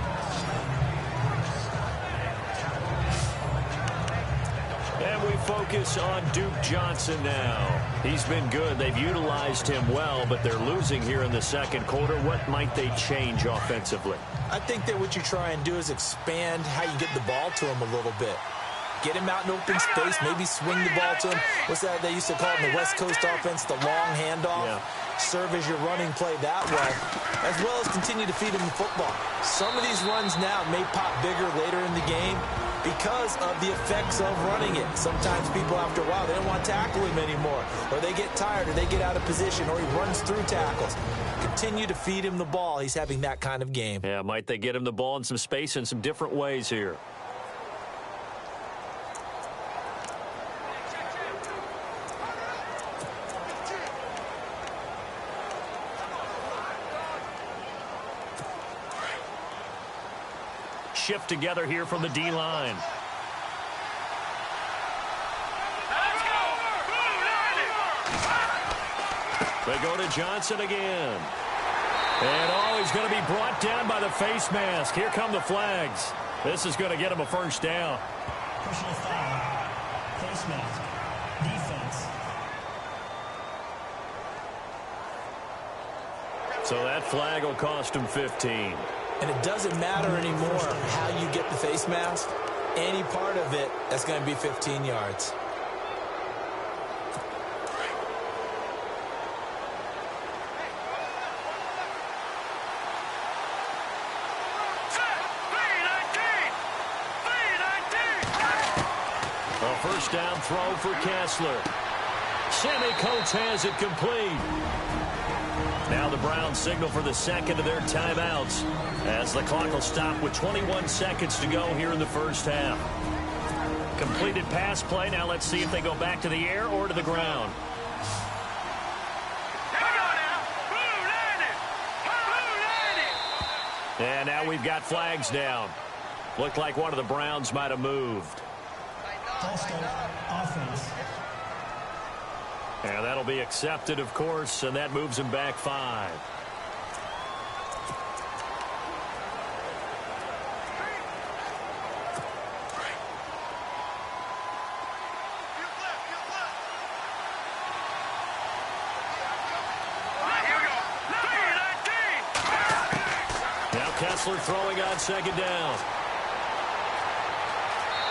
And we focus on Duke Johnson now. He's been good. They've utilized him well, but they're losing here in the second quarter. What might they change offensively?
I think that what you try and do is expand how you get the ball to him a little bit. Get him out in open space, maybe swing the ball to him. What's that they used to call it in the West Coast offense, the long handoff? Yeah. Serve as your running play that way, as well as continue to feed him the football. Some of these runs now may pop bigger later in the game because of the effects of running it. Sometimes people, after a while, they don't want to tackle him anymore, or they get tired, or they get out of position, or he runs through tackles. Continue to feed him the ball. He's having that kind of game.
Yeah, might they get him the ball in some space in some different ways here? Shift together here from the D-line. They go to Johnson again. And he's going to be brought down by the face mask. Here come the flags. This is going to get him a first down.
Personal foul. Face mask. Defense.
So that flag will cost him 15.
And it doesn't matter anymore how you get the face mask. Any part of it, that's going to be 15 yards.
A first down throw for Kessler. Sammy Coates has it complete. Now the Browns signal for the second of their timeouts as the clock will stop with 21 seconds to go here in the first half. Completed pass play. Now let's see if they go back to the air or to the ground. And now we've got flags down. Looked like one of the Browns might have moved.
False start. Offense.
And that'll be accepted, of course, and that moves him back 5. Now Kessler throwing on second down.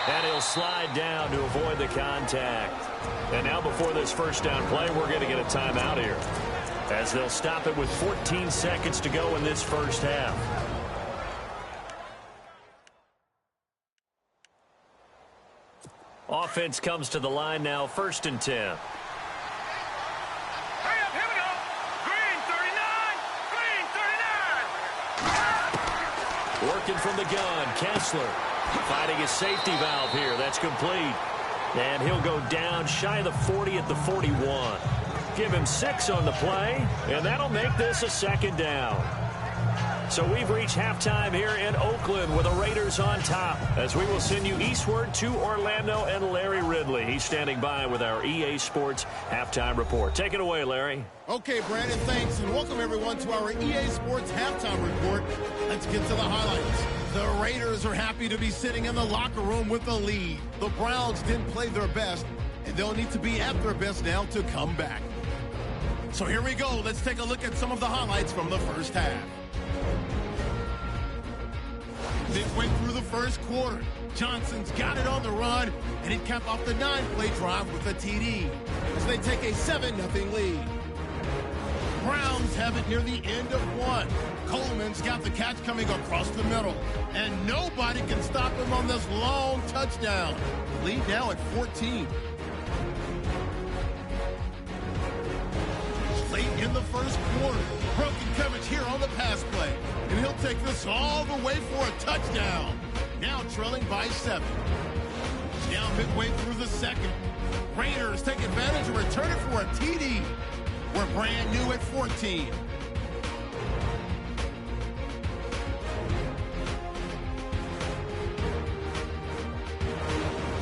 And he'll slide down to avoid the contact. And now before this first down play, we're going to get a timeout here, as they'll stop it with 14 seconds to go in this first half. Offense comes to the line now, 1st and 10.
Hurry up, here we go. Green 39. Green 39.
Working from the gun, Kessler finding his safety valve here. That's complete. And he'll go down shy of the 40 at the 41. Give him 6 on the play, and that'll make this a second down. So we've reached halftime here in Oakland with the Raiders on top, as we will send you eastward to Orlando and Larry Ridley. He's standing by with our EA Sports halftime report. Take it away, Larry.
Okay, Brandon, thanks, and welcome everyone to our EA Sports halftime report. Let's get to the highlights. The Raiders are happy to be sitting in the locker room with the lead. The Browns didn't play their best, and they'll need to be at their best now to come back. So here we go. Let's take a look at some of the highlights from the first half. Midway through the first quarter, Johnson's got it on the run, and he capped off the 9-play drive with a TD as they take a 7-0 lead. Browns have it near the end of one. Coleman's got the catch coming across the middle, and nobody can stop him on this long touchdown. The lead now at 14. Late in the first quarter, broken coverage here on the pass play, and he'll take this all the way for a touchdown. Now trailing by 7. Now midway through the second, Raiders take advantage and return it for a TD. We're brand new at 14.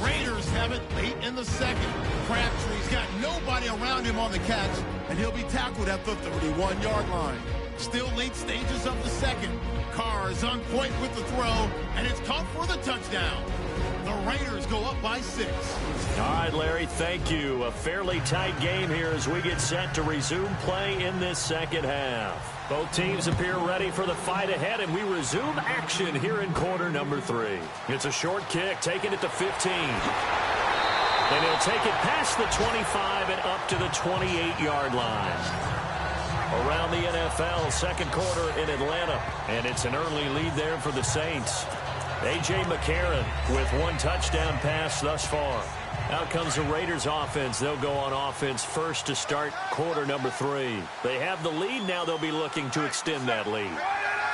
Raiders have it late in the second. Crabtree's got nobody around him on the catch, and he'll be tackled at the 31-yard line. Still late stages of the second. Carr is on point with the throw, and it's caught for the touchdown. The Raiders go up by 6.
All right, Larry, thank you. A fairly tight game here as we get set to resume play in this second half. Both teams appear ready for the fight ahead, and we resume action here in quarter number 3. It's a short kick, taking it to 15. And he'll take it past the 25 and up to the 28-yard line. Around the NFL, second quarter in Atlanta, and it's an early lead there for the Saints. A.J. McCarron with one touchdown pass thus far. Out comes the Raiders offense. They'll go on offense first to start quarter number 3. They have the lead now. They'll be looking to extend that lead.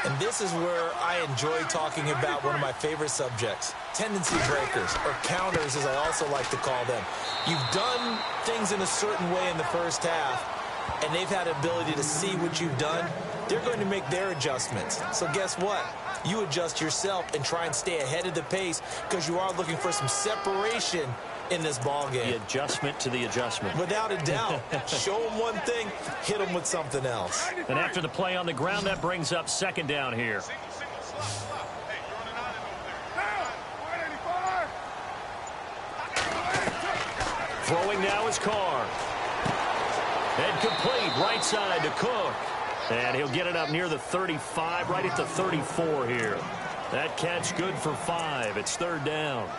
And this is where I enjoy talking about one of my favorite subjects, tendency breakers, or counters as I also like to call them. You've done things in a certain way in the first half, and they've had an ability to see what you've done. They're going to make their adjustments. So guess what? You adjust yourself and try and stay ahead of the pace because you are looking for some separation in this ball game.
The adjustment to the adjustment.
Without a doubt. Show them one thing, hit them with something else.
And after the play on the ground, that brings up second down here. Throwing now is Carr. And complete, right side to Cook. And he'll get it up near the 35, right at the 34 here. That catch good for 5. It's third down.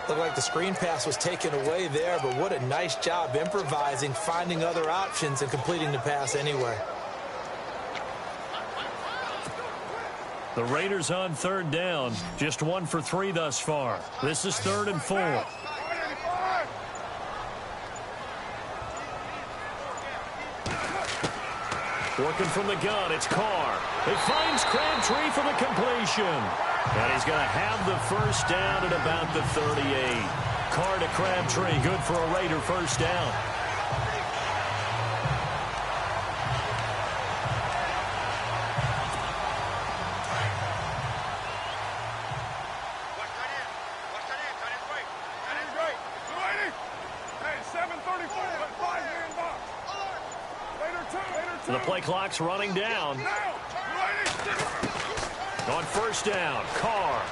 Looked like the screen pass was taken away there, but what a nice job improvising, finding other options, and completing the pass anyway.
The Raiders on third down. Just 1 for 3 thus far. This is 3rd and 4. Working from the gun, it's Carr. It finds Crabtree for the completion. And he's going to have the first down at about the 38. Carr to Crabtree, good for a Raider first down. The play clock's running down. On first down, Carr.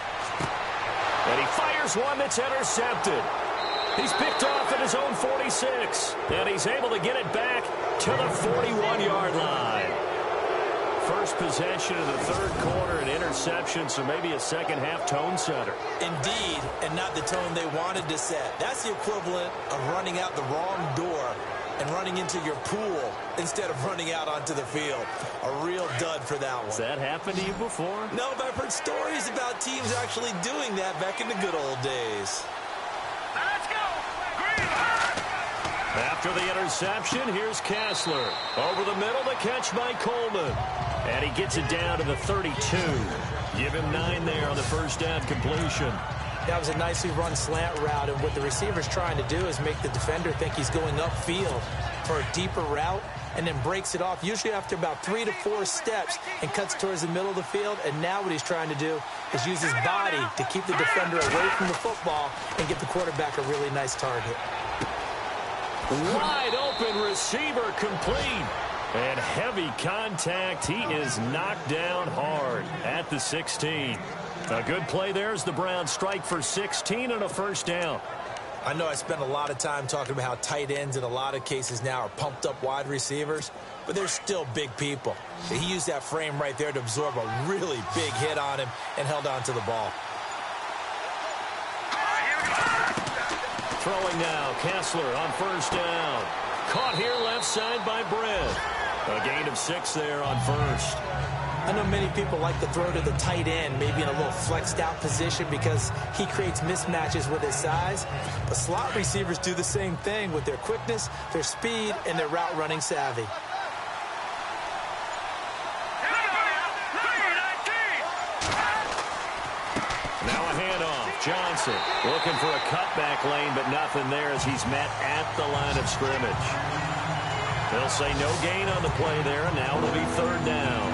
And he fires one that's intercepted. He's picked off at his own 46. And he's able to get it back to the 41-yard line. First possession of the third quarter, an interception, so maybe a second-half tone setter.
Indeed, and not the tone they wanted to set. That's the equivalent of running out the wrong door and running into your pool instead of running out onto the field. A real dud for that one.
Has that happened to you before?
No, but I've heard stories about teams actually doing that back in the good old days.
Let's go! Green!
After the interception, here's Kessler. Over the middle, the catch by Coleman. And he gets it down to the 32. Give him 9 there on the first down completion.
That was a nicely run slant route, and what the receiver's trying to do is make the defender think he's going upfield. for a deeper route and then breaks it off, usually after about 3 to 4 steps, and cuts towards the middle of the field. And now what he's trying to do is use his body to keep the defender away from the football and get the quarterback a really nice target.
Wide open receiver complete. And heavy contact. He is knocked down hard at the 16. A good play there as the Browns strike for 16 and a first down.
I know I spent a lot of time talking about how tight ends in a lot of cases now are pumped up wide receivers, but they're still big people. He used that frame right there to absorb a really big hit on him and held on to the ball.
Throwing now, Kessler on first down. Caught here left side by Brent. A gain of 6 there on first.
I know many people like to throw to the tight end, maybe in a little flexed out position because he creates mismatches with his size. But slot receivers do the same thing with their quickness, their speed, and their route running savvy.
Now a handoff. Johnson looking for a cutback lane, but nothing there as he's met at the line of scrimmage. They'll say no gain on the play there, and now it'll be third down.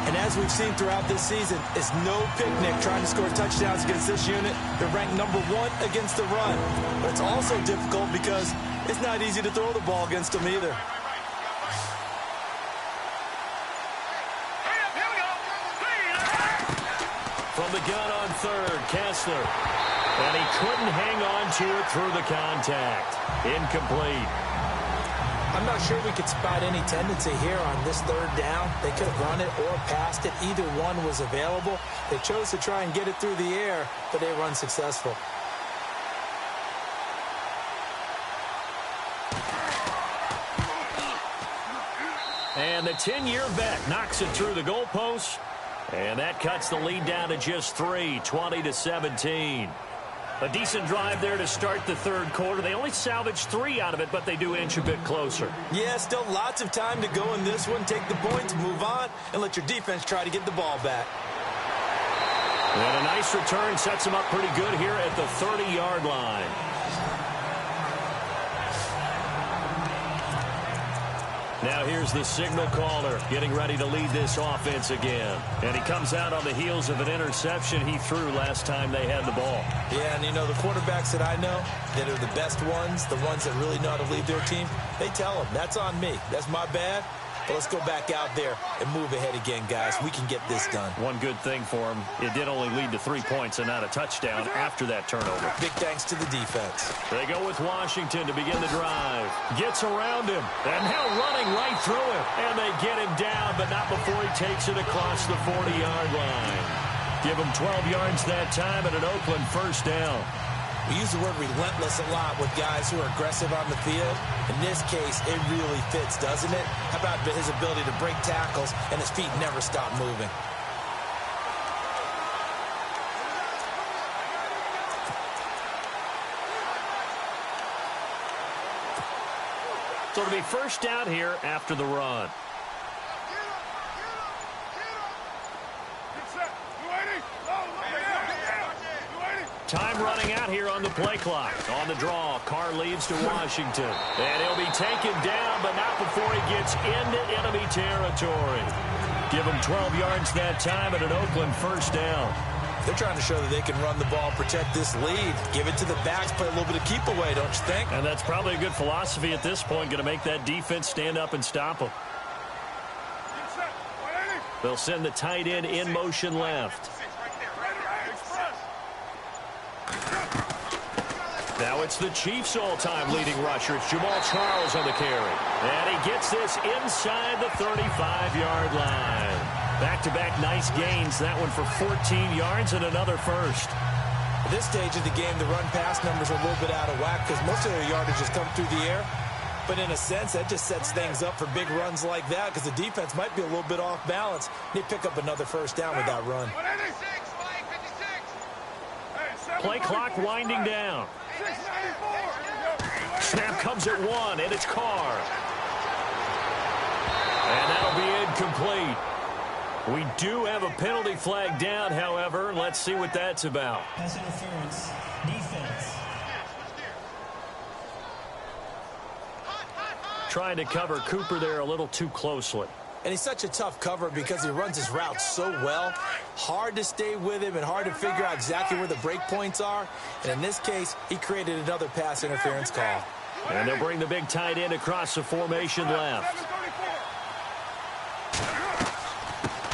And as we've seen throughout this season, it's no picnic trying to score touchdowns against this unit. They're ranked number 1 against the run. But it's also difficult because it's not easy to throw the ball against them either.
From the gun on third, Kessler. And he couldn't hang on to it through the contact. Incomplete.
I'm not sure we could spot any tendency here on this third down. They could have run it or passed it. Either one was available. They chose to try and get it through the air, but they were unsuccessful.
And the 10-year vet knocks it through the goalpost. And that cuts the lead down to just 3, 20-17. A decent drive there to start the third quarter. They only salvaged 3 out of it, but they do inch a bit closer.
Yeah, still lots of time to go in this one. Take the points, move on, and let your defense try to get the ball back.
And a nice return sets them up pretty good here at the 30-yard line. Now here's the signal caller getting ready to lead this offense again. And he comes out on the heels of an interception he threw last time they had the ball.
Yeah, and you know, the quarterbacks that I know that are the best ones, the ones that really know how to lead their team, they tell them, that's on me. That's my bad. But let's go back out there and move ahead again, guys. We can get this done.
One good thing for him, it did only lead to 3 points and not a touchdown after that turnover.
Big thanks to the defense.
They go with Washington to begin the drive. Gets around him, and now running right through him. And they get him down, but not before he takes it across the 40-yard line. Give him 12 yards that time and an Oakland first down.
We use the word relentless a lot with guys who are aggressive on the field. In this case, it really fits, doesn't it? How about his ability to break tackles and his feet never stop moving?
So it'll be first down here after the run. Time running out here on the play clock. On the draw, Carr leads to Washington. And he'll be taken down, but not before he gets into enemy territory. Give him 12 yards that time and an Oakland first down.
They're trying to show that they can run the ball, protect this lead. Give it to the backs, play a little bit of keep away, don't you think?
And that's probably a good philosophy at this point, going to make that defense stand up and stop them. They'll send the tight end in motion left. Now it's the Chiefs' all-time leading rusher. It's Jamal Charles on the carry. And he gets this inside the 35-yard line. Back-to-back nice gains. That one for 14 yards and another first.
At this stage of the game, the run-pass numbers are a little bit out of whack because most of their yardage has come through the air. But in a sense, that just sets things up for big runs like that because the defense might be a little bit off balance. They pick up another first down with that run.
Play clock winding down. Snap comes at 1, and it's Carr. And that'll be incomplete. We do have a penalty flag down, however. Let's see what that's about.
Pass interference. Defense.
trying to cover Cooper there a little too closely.
And he's such a tough cover because he runs his routes so well. Hard to stay with him and hard to figure out exactly where the break points are. And in this case, he created another pass interference call.
And they'll bring the big tight end across the formation left.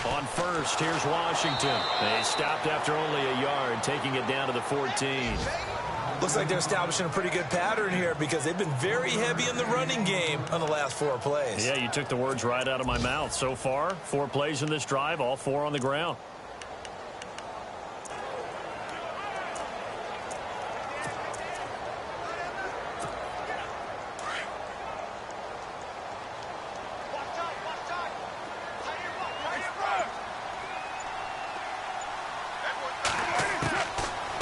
On first, here's Washington. They stopped after only a yard, taking it down to the 14.
Looks like they're establishing a pretty good pattern here because they've been very heavy in the running game on the last 4 plays.
Yeah, you took the words right out of my mouth. So far, 4 plays in this drive, all 4 on the ground.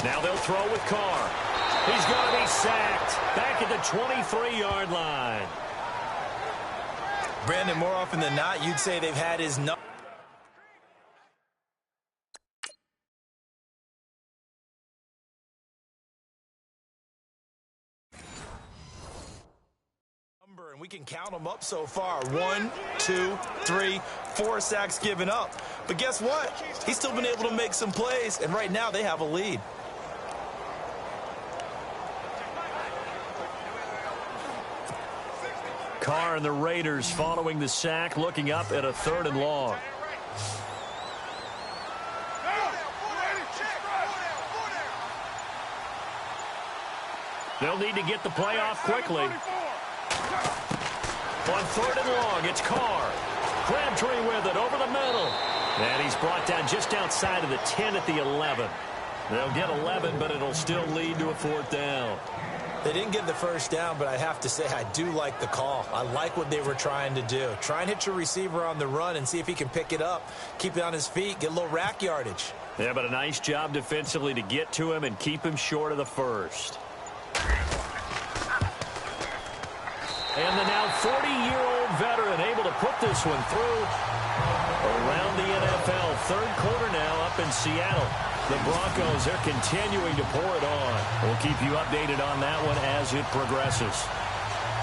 Now they'll throw with Carr. He's going to be sacked back at the 23-yard line.
Brandon, more often than not, you'd say they've had his number. And we can count them up so far. 1, 2, 3, 4 sacks given up. But guess what? He's still been able to make some plays, and right now they have a lead.
Carr and the Raiders following the sack, looking up at a 3rd and long. They'll need to get the play off quickly. On 3rd and long, it's Carr. Crabtree with it over the middle. And he's brought down just outside of the 10 at the 11. They'll get 11, but it'll still lead to a 4th down.
They didn't get the first down, but I have to say I do like the call. I like what they were trying to do. Try and hit your receiver on the run and see if he can pick it up, keep it on his feet, get a little rack yardage.
Yeah, but a nice job defensively to get to him and keep him short of the first. And the now 40-year-old veteran able to put this one through around the NFL. 3rd quarter now up in Seattle. The Broncos are continuing to pour it on. We'll keep you updated on that one as it progresses.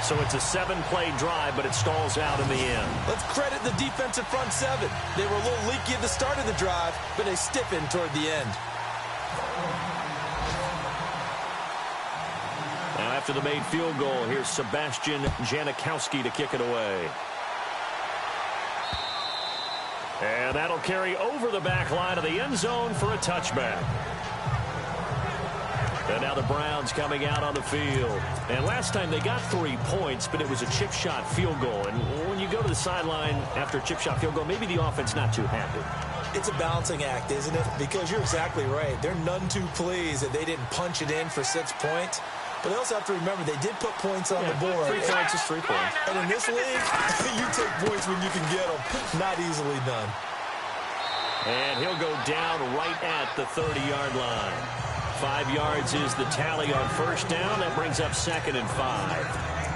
So it's a 7-play drive, but it stalls out in the end.
Let's credit the defensive front 7. They were a little leaky at the start of the drive, but they stiffened toward the end.
Now after the made field goal, here's Sebastian Janikowski to kick it away. And that'll carry over the back line of the end zone for a touchback. And now the Browns coming out on the field. And last time they got 3 points, but it was a chip shot field goal. And when you go to the sideline after a chip shot field goal, maybe the offense not too happy.
It's a balancing act, isn't it? Because you're exactly right. They're none too pleased that they didn't punch it in for 6 points. But they also have to remember they did put points on the board.
3 points is 3 points.
And in this league, you take points when you can get them. Not easily done.
And he'll go down right at the 30-yard line. 5 yards is the tally on 1st down. That brings up 2nd and 5.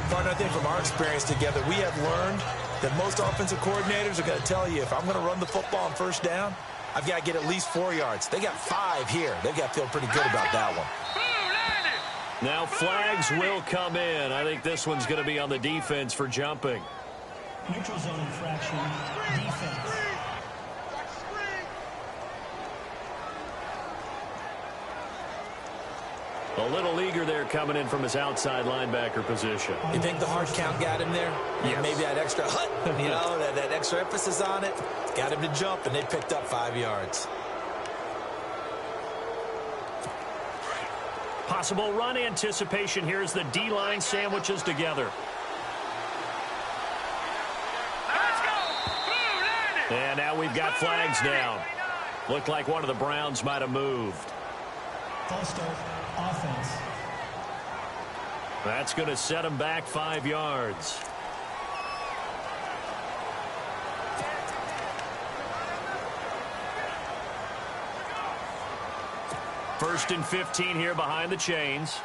Partner, I think from our experience together, we have learned that most offensive coordinators are going to tell you, if I'm going to run the football on 1st down, I've got to get at least 4 yards. They got 5 here. They've got to feel pretty good about that one.
Now flags will come in. I think this one's going to be on the defense for jumping.
Neutral zone infraction, defense.
A little eager there coming in from his outside linebacker position.
You think the hard count got him there?
Yes.
Maybe that extra that extra emphasis on it got him to jump, and they picked up 5 yards.
Possible run anticipation. Here's the D-line sandwiches together.
Let's go.
And now we've got flags down. Looked like one of the Browns might have moved.
False start, offense.
That's going to set him back 5 yards. First and 15 here behind the chains.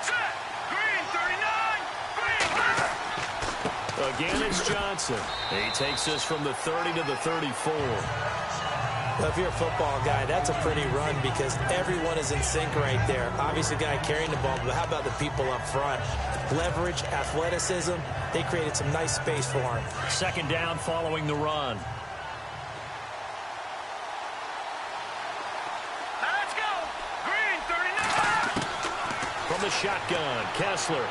Set. Green 39.
Again, it's Johnson. He takes this from the 30 to the 34.
Well, if you're a football guy, that's a pretty run because everyone is in sync right there. Obviously, the guy carrying the ball, but how about the people up front? Leverage, athleticism, they created some nice space for him.
Second down following the run.
Let's go. Green, 39.
From the shotgun, Kessler.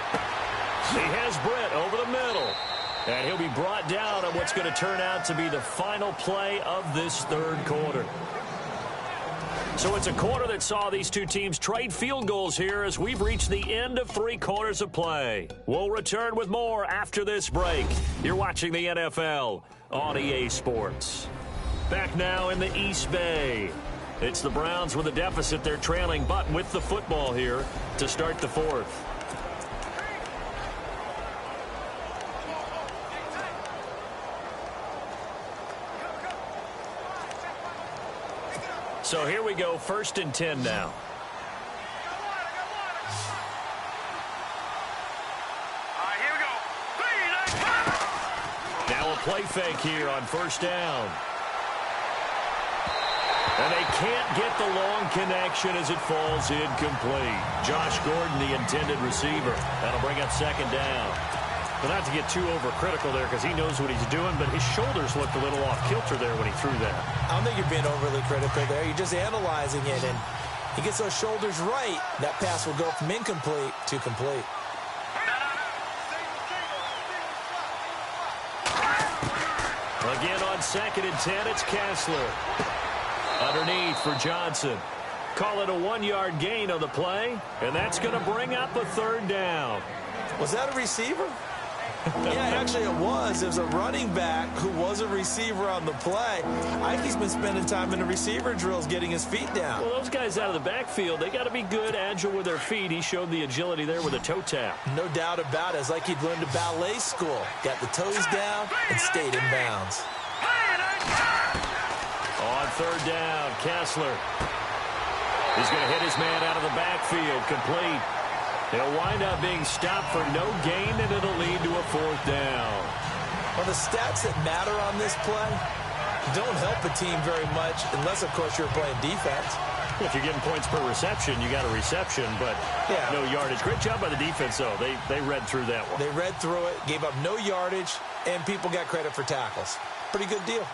He has Britt over the middle. And he'll be brought down on what's going to turn out to be the final play of this third quarter. So it's a quarter that saw these two teams trade field goals here as we've reached the end of 3 quarters of play. We'll return with more after this break. You're watching the NFL on EA Sports. Back now in the East Bay. It's the Browns with a deficit. They're trailing, but with the football here to start the fourth. So here we go, 1st and 10 now.
All right, here we go.
Now a play fake here on 1st down. And they can't get the long connection as it falls incomplete. Josh Gordon, the intended receiver. That'll bring up 2nd down. But not to get too overcritical there because he knows what he's doing, but his shoulders looked a little off kilter there when he threw that.
I don't think you're being overly critical there. You're just analyzing it, and he gets those shoulders right. That pass will go from incomplete to complete.
Again on 2nd and 10, it's Kessler. Underneath for Johnson. Call it a 1-yard gain on the play, and that's going to bring up a 3rd down.
Was that a receiver? Yeah, actually it was. It was a running back who was a receiver on the play. I think he's been spending time in the receiver drills getting his feet down.
Well, those guys out of the backfield, they got to be good, agile with their feet. He showed the agility there with a toe tap.
No doubt about it. It's like he'd learned to ballet school. Got the toes down and stayed in bounds.
On 3rd down, Kessler. He's going to hit his man out of the backfield, complete. He'll wind up being stopped for no gain, and it'll lead to a 4th down.
Well, the stats that matter on this play don't help a team very much unless, of course, you're playing defense.
If you're getting points per reception, you got a reception, but no yardage. Great job by the defense, though. They read through that one.
They read through it, gave up no yardage, and people got credit for tackles. Pretty good deal.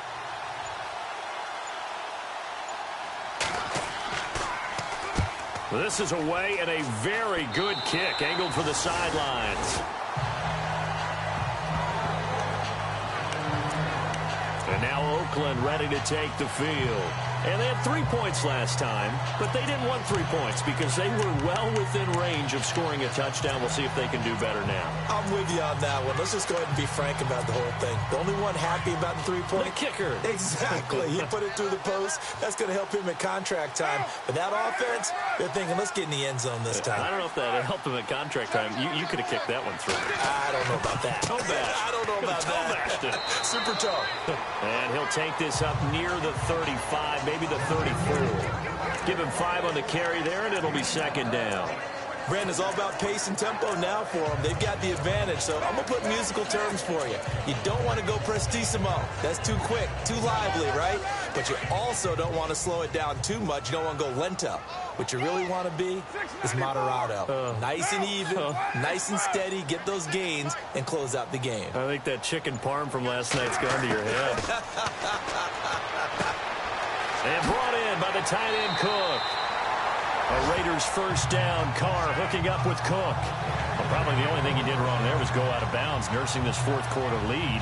This is away and a very good kick, angled for the sidelines. And now Oakland ready to take the field. And they had 3 points last time, but they didn't want 3 points because they were well within range of scoring a touchdown. We'll see if they can do better now.
I'm with you on that one. Let's just go ahead and be frank about the whole thing. The only one happy about the 3-point.
The kicker.
Exactly. He put it through the post. That's going to help him at contract time. But that offense, they're thinking, let's get in the end zone this time.
I don't know if that helped him at contract time. You could have kicked that one through.
I don't know about that.
Toe bash.
I don't know about that.
Bashed it.
Super toe.
And he'll take this up near the 35, maybe the 34. Give him 5 on the carry there, and it'll be 2nd down.
Brandon, it's all about pace and tempo now for them. They've got the advantage, so I'm going to put musical terms for you. You don't want to go prestissimo. That's too quick, too lively, right? But you also don't want to slow it down too much. You don't want to go lento. What you really want to be is moderato. Nice and even, nice and steady, get those gains, and close out the game.
I think that chicken parm from last night's gone to your head. And brought in by the tight end Cook. A Raiders 1st down. Carr hooking up with Cook. Well, probably the only thing he did wrong there was go out of bounds, nursing this 4th quarter lead.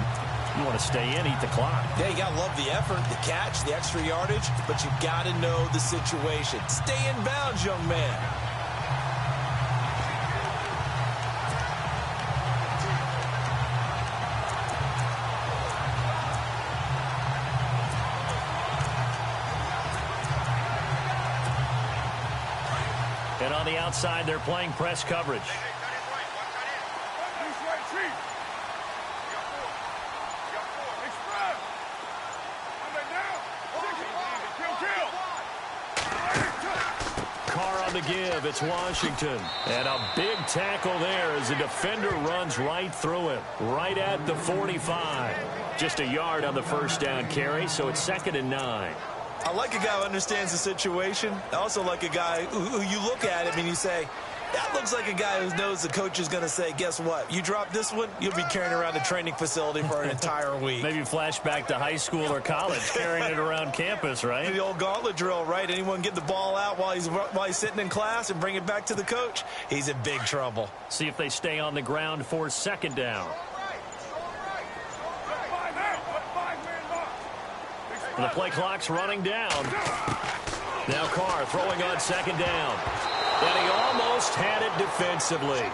You want to stay in, eat the clock.
Yeah, you got to love the effort, the catch, the extra yardage, but you got to know the situation. Stay in bounds, young man.
And on the outside, they're playing press coverage. Carr on the give. It's Washington. And a big tackle there as the defender runs right through him. Right at the 45. Just a yard on the 1st down carry, so it's 2nd and 9.
I like a guy who understands the situation. I also like a guy who you look at him and you say, that looks like a guy who knows the coach is going to say, guess what? You drop this one, you'll be carrying around the training facility for an entire week.
Maybe flashback to high school or college, carrying it around campus, right?
The old gauntlet drill, right? Anyone get the ball out while he's sitting in class and bring it back to the coach, he's in big trouble.
See if they stay on the ground for second down. The play clock's running down. Now Carr throwing on second down. And he almost had it defensively.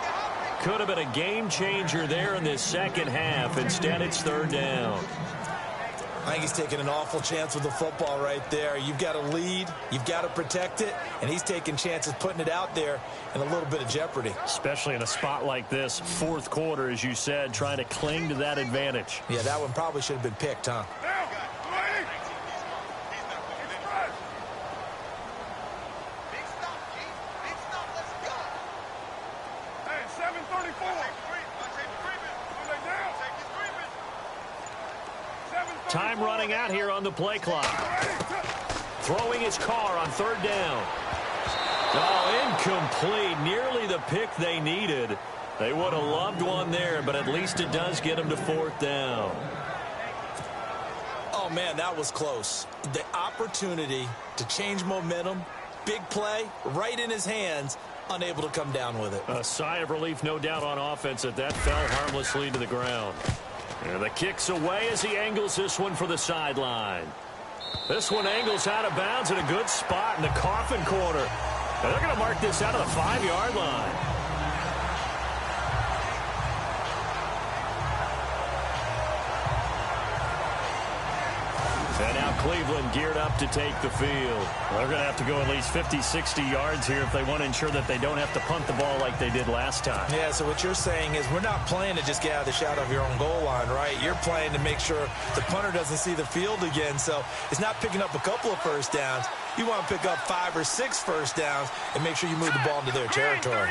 Could have been a game changer there in this second half. Instead, it's third down.
I think he's taking an awful chance with the football right there. You've got to lead. You've got to protect it. And he's taking chances putting it out there in a little bit of jeopardy.
Especially in a spot like this, fourth quarter, as you said, trying to cling to that advantage.
Yeah, that one probably should have been picked, huh?
Time running out here on the play clock. Throwing his Carr on third down. Oh, incomplete. Nearly the pick they needed. They would have loved one there, but at least it does get them to fourth down.
Oh, man, that was close. The opportunity to change momentum, big play, right in his hands, unable to come down with it.
A sigh of relief, no doubt, on offense that fell harmlessly to the ground. And the kick's away as he angles this one for the sideline. This one angles out of bounds in a good spot in the coffin corner. And they're going to mark this out of the 5-yard line. And now Cleveland geared up to take the field. They're going to have to go at least 50, 60 yards here if they want to ensure that they don't have to punt the ball like they did last time.
Yeah, so what you're saying is we're not playing to just get out of the shadow of your own goal line, right? You're playing to make sure the punter doesn't see the field again. So it's not picking up a couple of first downs. You want to pick up 5 or 6 first downs and make sure you move the ball into their territory.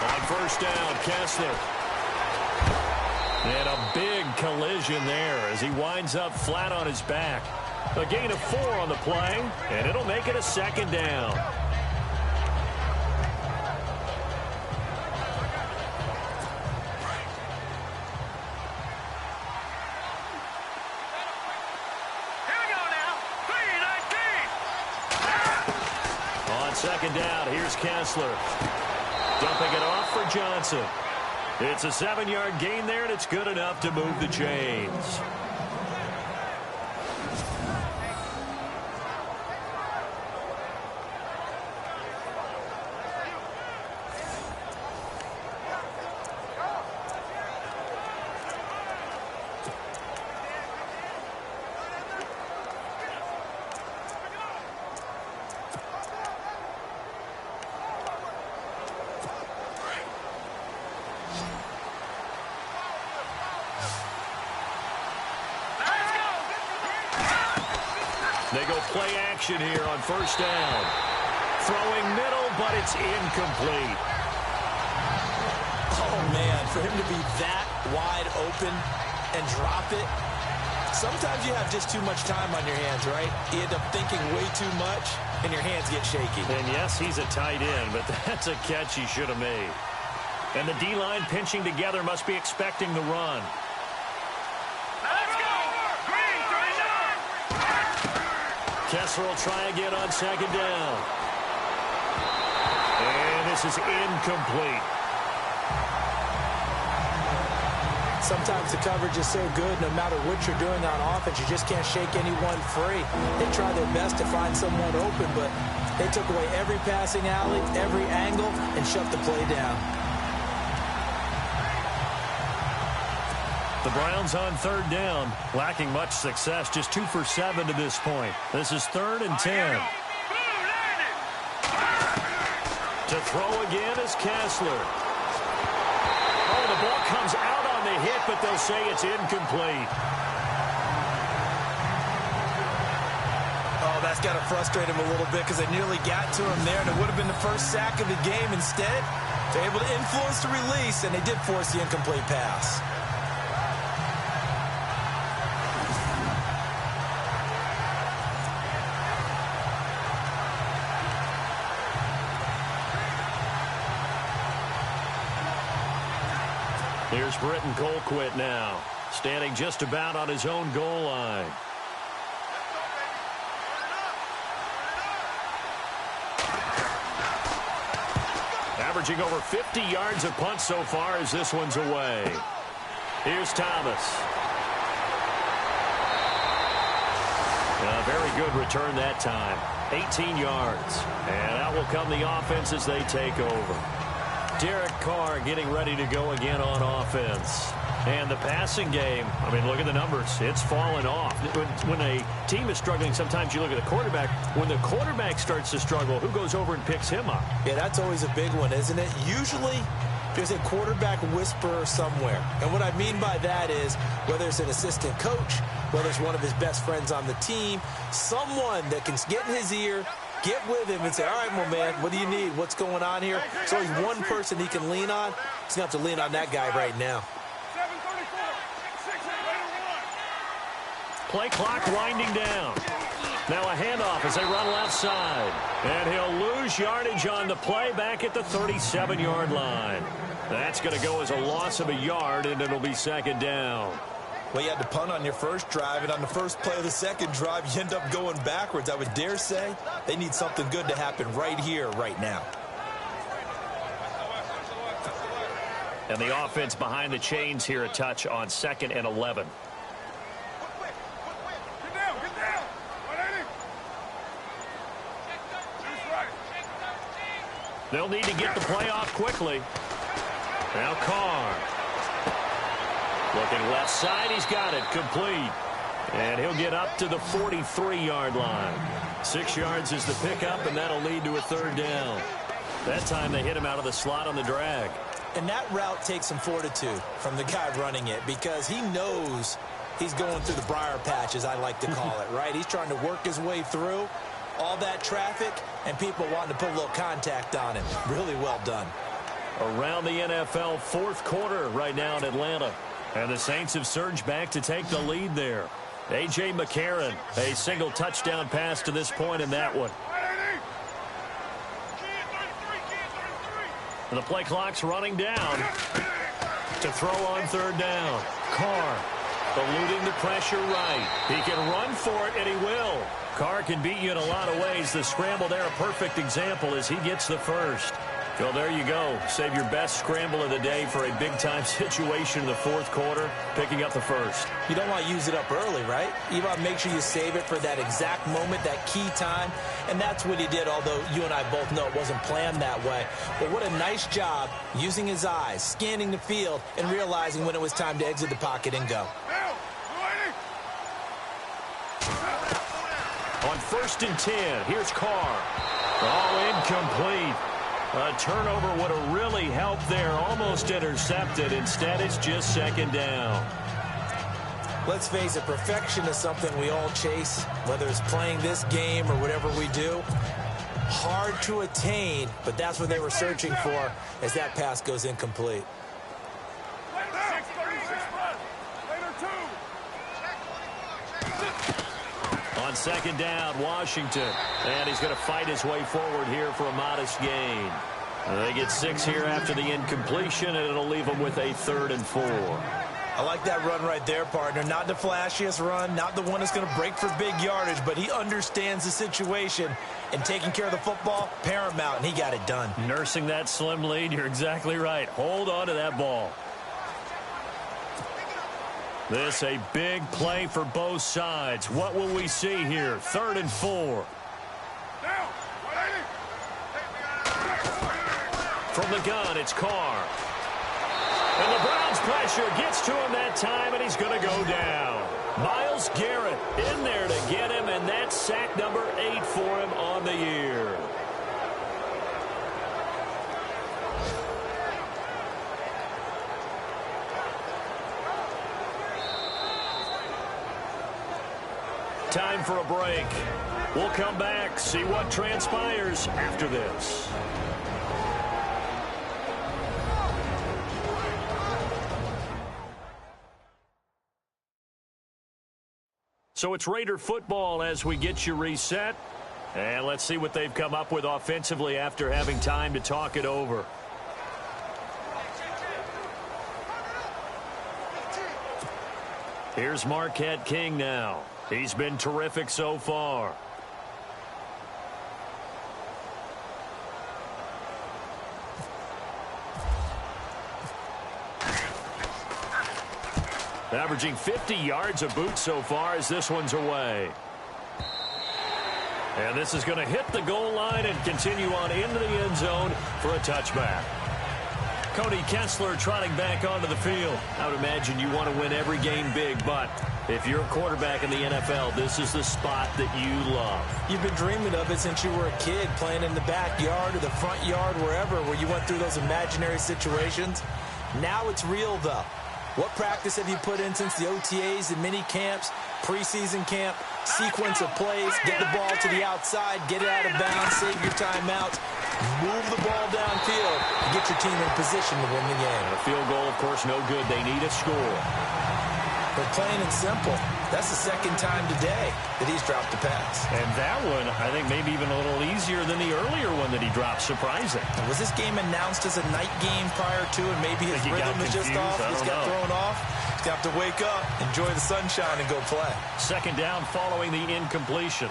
On first down, Kessler. And a big collision there as he winds up flat on his back. A gain of 4 on the play, and it'll make it a second down.
Here we go now. 3-19.
On second down, here's Kessler. Dumping it off for Johnson. It's a 7-yard gain there, and it's good enough to move the chains. They go play action here on first down. Throwing middle, but it's incomplete.
Oh, man, for him to be that wide open and drop it, sometimes you have just too much time on your hands, right? You end up thinking way too much, and your hands get shaky.
And yes, he's a tight end, but that's a catch he should have made. And the D-line pinching together must be expecting the run. Kessler will try again on second down. And this is incomplete.
Sometimes the coverage is so good, no matter what you're doing on offense, you just can't shake anyone free. They try their best to find someone open, but they took away every passing alley, every angle, and shut the play down.
The Browns on third down, lacking much success, just 2 for 7 to this point. This is 3rd and 10. To throw again is Kessler. Oh, the ball comes out on the hit, but they'll say it's incomplete.
Oh, that's got to frustrate him a little bit because they nearly got to him there, and it would have been the first sack of the game. Instead, they're able to influence the release, and they did force the incomplete pass.
Here's Britton Colquitt now, standing just about on his own goal line. Averaging over 50 yards a punt so far as this one's away. Here's Thomas. A very good return that time. 18 yards. And out will come the offense as they take over. Derek Carr getting ready to go again on offense. And the passing game, I mean, look at the numbers. It's fallen off. When a team is struggling, sometimes you look at the quarterback. When the quarterback starts to struggle, who goes over and picks him up?
Yeah, that's always a big one, isn't it? Usually, there's a quarterback whisperer somewhere. And what I mean by that is, whether it's an assistant coach, whether it's one of his best friends on the team, someone that can get in his ear, get with him and say, all right, my man, what do you need? What's going on here? So he's one person he can lean on. He's going to have to lean on that guy right now.
Play clock winding down. Now a handoff as they run left side. And he'll lose yardage on the play back at the 37-yard line. That's going to go as a loss of a yard, and it'll be second down.
Well, you had to punt on your first drive, and on the first play of the second drive, you end up going backwards. I would dare say they need something good to happen right here, right now.
And the offense behind the chains here a touch on 2nd and 11. They'll need to get the play off quickly. Now Carr. Looking left side, he's got it, complete. And he'll get up to the 43-yard line. 6 yards is the pickup, and that'll lead to a third down. That time they hit him out of the slot on the drag.
And that route takes some fortitude from the guy running it, because he knows he's going through the briar patch, as I like to call it, right? He's trying to work his way through all that traffic and people wanting to put a little contact on him. Really well done.
Around the NFL, fourth quarter right now in Atlanta. And the Saints have surged back to take the lead there. A.J. McCarron, a single touchdown pass to this point in that one. And the play clock's running down to throw on third down. Carr eluding the pressure right. He can run for it, and he will. Carr can beat you in a lot of ways. The scramble there, a perfect example as he gets the first. Well, there you go. Save your best scramble of the day for a big-time situation in the fourth quarter, picking up the first.
You don't want to use it up early, right? You want to make sure you save it for that exact moment, that key time, and that's what he did, although you and I both know it wasn't planned that way. But what a nice job using his eyes, scanning the field, and realizing when it was time to exit the pocket and go.
On 1st and 10, here's Carr. Oh, incomplete. A turnover would have really helped there. Almost intercepted. Instead, it's just second down.
Let's face it, perfection is something we all chase, whether it's playing this game or whatever we do. Hard to attain, but that's what they were searching for as that pass goes incomplete.
On second down, Washington. And he's going to fight his way forward here for a modest gain. They get 6 here after the incompletion, and it'll leave them with a 3rd and 4.
I like that run right there, partner. Not the flashiest run, not the one that's going to break for big yardage, but he understands the situation, and taking care of the football, paramount, and he got it done.
Nursing that slim lead, you're exactly right. Hold on to that ball. This a big play for both sides. What will we see here? 3rd and 4. From the gun, it's Carr. And the Browns pressure gets to him that time, and he's going to go down. Myles Garrett in there to get him, and that's sack number 8 for him on the year. Time for a break. We'll come back, see what transpires after this. So it's Raider football as we get you reset. And let's see what they've come up with offensively after having time to talk it over. Here's Marquette King now. He's been terrific so far. Averaging 50 yards a boot so far as this one's away. And this is going to hit the goal line and continue on into the end zone for a touchback. Cody Kessler trotting back onto the field. I would imagine you want to win every game big, but if you're a quarterback in the NFL, this is the spot that you love.
You've been dreaming of it since you were a kid, playing in the backyard or the front yard, wherever, where you went through those imaginary situations. Now it's real, though. What practice have you put in since the OTAs, the mini camps, preseason camp, sequence of plays, get the ball to the outside, get it out of bounds, save your timeouts, move the ball downfield, and get your team in position to win the game.
And a field goal, of course, no good. They need a score.
But plain and simple, that's the second time today that he's dropped a pass.
And that one, I think, maybe even a little easier than the earlier one that he dropped. Surprising.
And was this game announced as a night game prior to, and maybe his rhythm was just off? He's got thrown off. He's got to wake up, enjoy the sunshine, and go play.
Second down following the incompletion.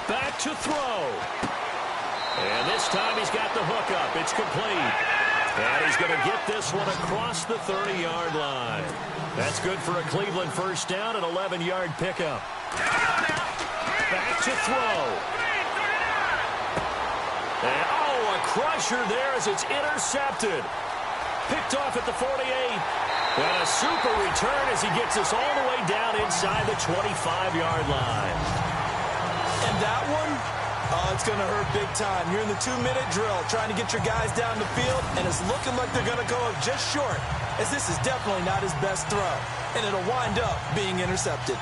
Back to throw. And this time he's got the hook up. It's complete. And he's going to get this one across the 30-yard line. That's good for a Cleveland first down, an 11-yard pickup. Back to throw. And, a crusher there as it's intercepted. Picked off at the 48. And a super return as he gets us all the way down inside the 25-yard line.
And that one? Oh, it's going to hurt big time. You're in the 2-minute drill trying to get your guys down the field, and it's looking like they're going to go up just short, as this is definitely not his best throw, and it'll wind up being intercepted.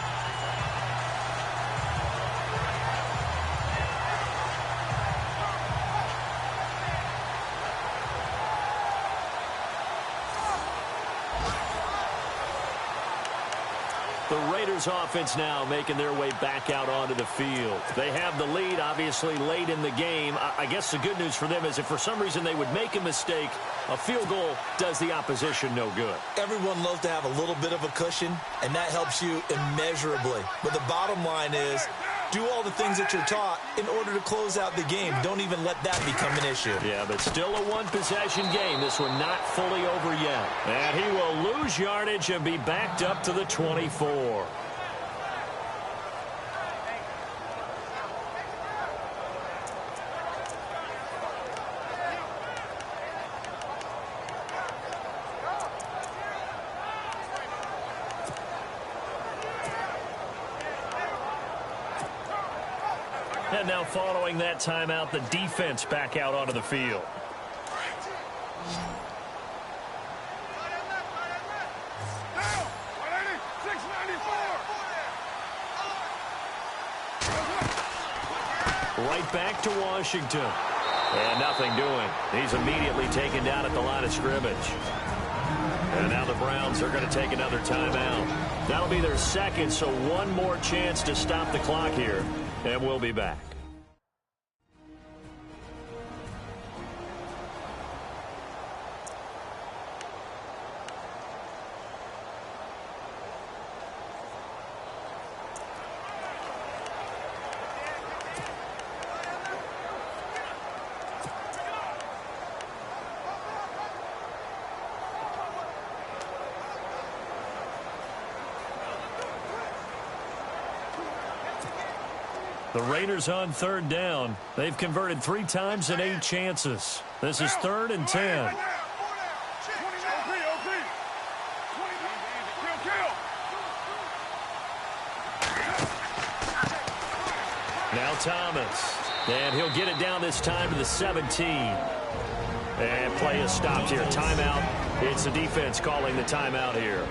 The Raiders offense now making their way back out onto the field. They have the lead, obviously, late in the game. I guess the good news for them is if for some reason they would make a mistake, a field goal does the opposition no good.
Everyone loves to have a little bit of a cushion, and that helps you immeasurably. But the bottom line is, do all the things that you're taught in order to close out the game. Don't even let that become an issue.
Yeah, but still a one-possession game. This one not fully over yet. And he will lose yardage and be backed up to the 24. And now following that timeout, the defense back out onto the field. Right back to Washington. And nothing doing. He's immediately taken down at the line of scrimmage. And now the Browns are going to take another timeout. That'll be their second, so one more chance to stop the clock here. And we'll be back. The Raiders on third down. They've converted 3 times in 8 chances. This is 3rd and 10. Now Thomas. And he'll get it down this time to the 17. And play is stopped here. Timeout. It's the defense calling the timeout here.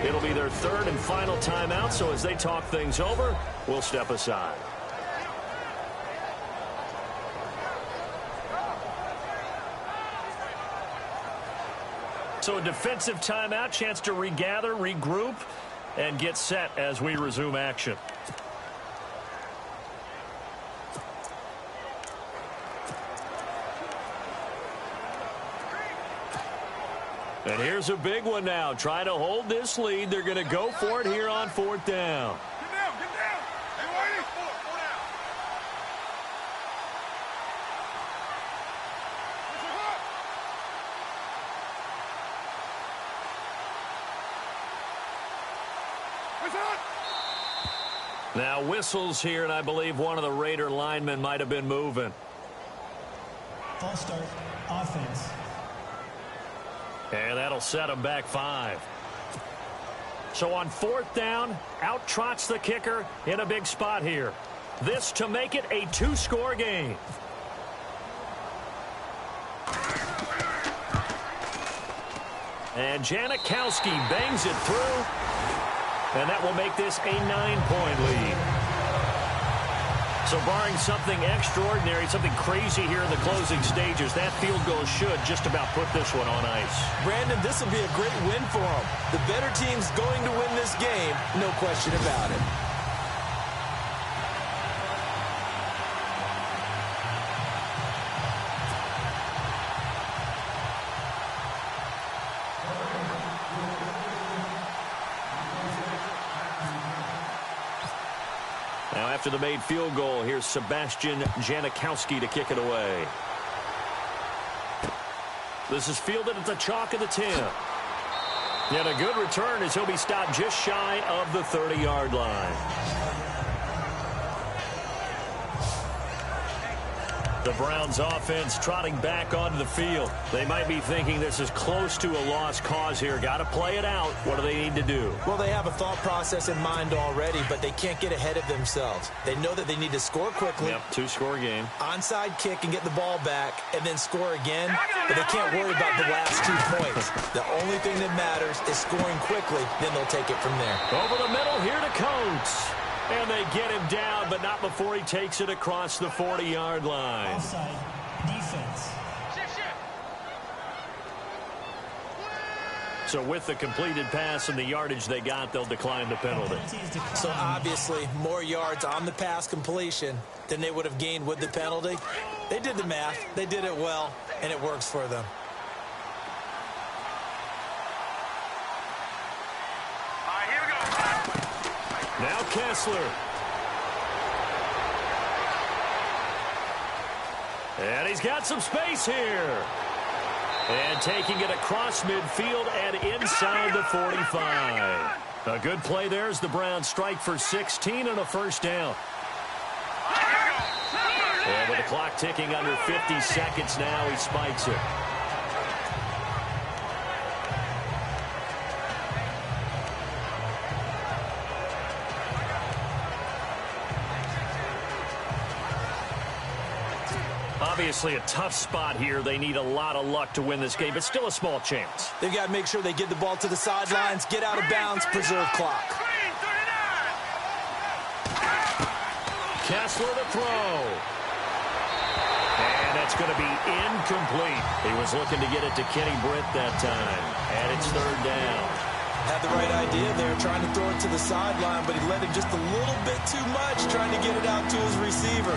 It'll be their 3rd and final timeout, so as they talk things over, we'll step aside. So a defensive timeout, chance to regather, regroup, and get set as we resume action. And here's a big one now. Trying to hold this lead. They're going to go for it here on 4th down.
Get down, get down. Hey, Whitey. Four down.
Now whistles here, and I believe one of the Raider linemen might have been moving.
False start, offense.
And that'll set him back 5. So on 4th down, out trots the kicker in a big spot here. This to make it a 2-score game. And Janikowski bangs it through. And that will make this a 9-point lead. So barring something extraordinary, something crazy here in the closing stages, that field goal should just about put this one on ice.
Brandon, this will be a great win for them. The better team's going to win this game, no question about it.
Now after the made field goal, here's Sebastian Janikowski to kick it away. This is fielded at the chalk of the 10. And a good return as he'll be stopped just shy of the 30-yard line. The Browns offense trotting back onto the field. They might be thinking this is close to a lost cause here. Got to play it out. What do they need to do?
Well, they have a thought process in mind already, but they can't get ahead of themselves. They know that they need to score quickly.
Yep, 2-score game.
Onside kick and get the ball back and then score again, but they can't worry about the last 2 points. The only thing that matters is scoring quickly, then they'll take it from there.
Over the middle here to Coates. And they get him down, but not before he takes it across the 40-yard line.
Offside, defense.
So with the completed pass and the yardage they got, they'll decline the penalty.
So obviously, more yards on the pass completion than they would have gained with the penalty. They did the math. They did it well, and it works for them.
Now Kessler. And he's got some space here. And taking it across midfield and inside the 45. A good play there as the Browns strike for 16 and a first down. And with the clock ticking under 50 seconds now, he spikes it. Obviously a tough spot here. They need a lot of luck to win this game, but still a small chance.
They've got to make sure they get the ball to the sidelines, get out of bounds, preserve clock.
Kessler to throw. And it's going to be incomplete. He was looking to get it to Kenny Britt that time. And it's 3rd down.
Had the right idea there, trying to throw it to the sideline, but he let him just a little bit too much, trying to get it out to his receiver.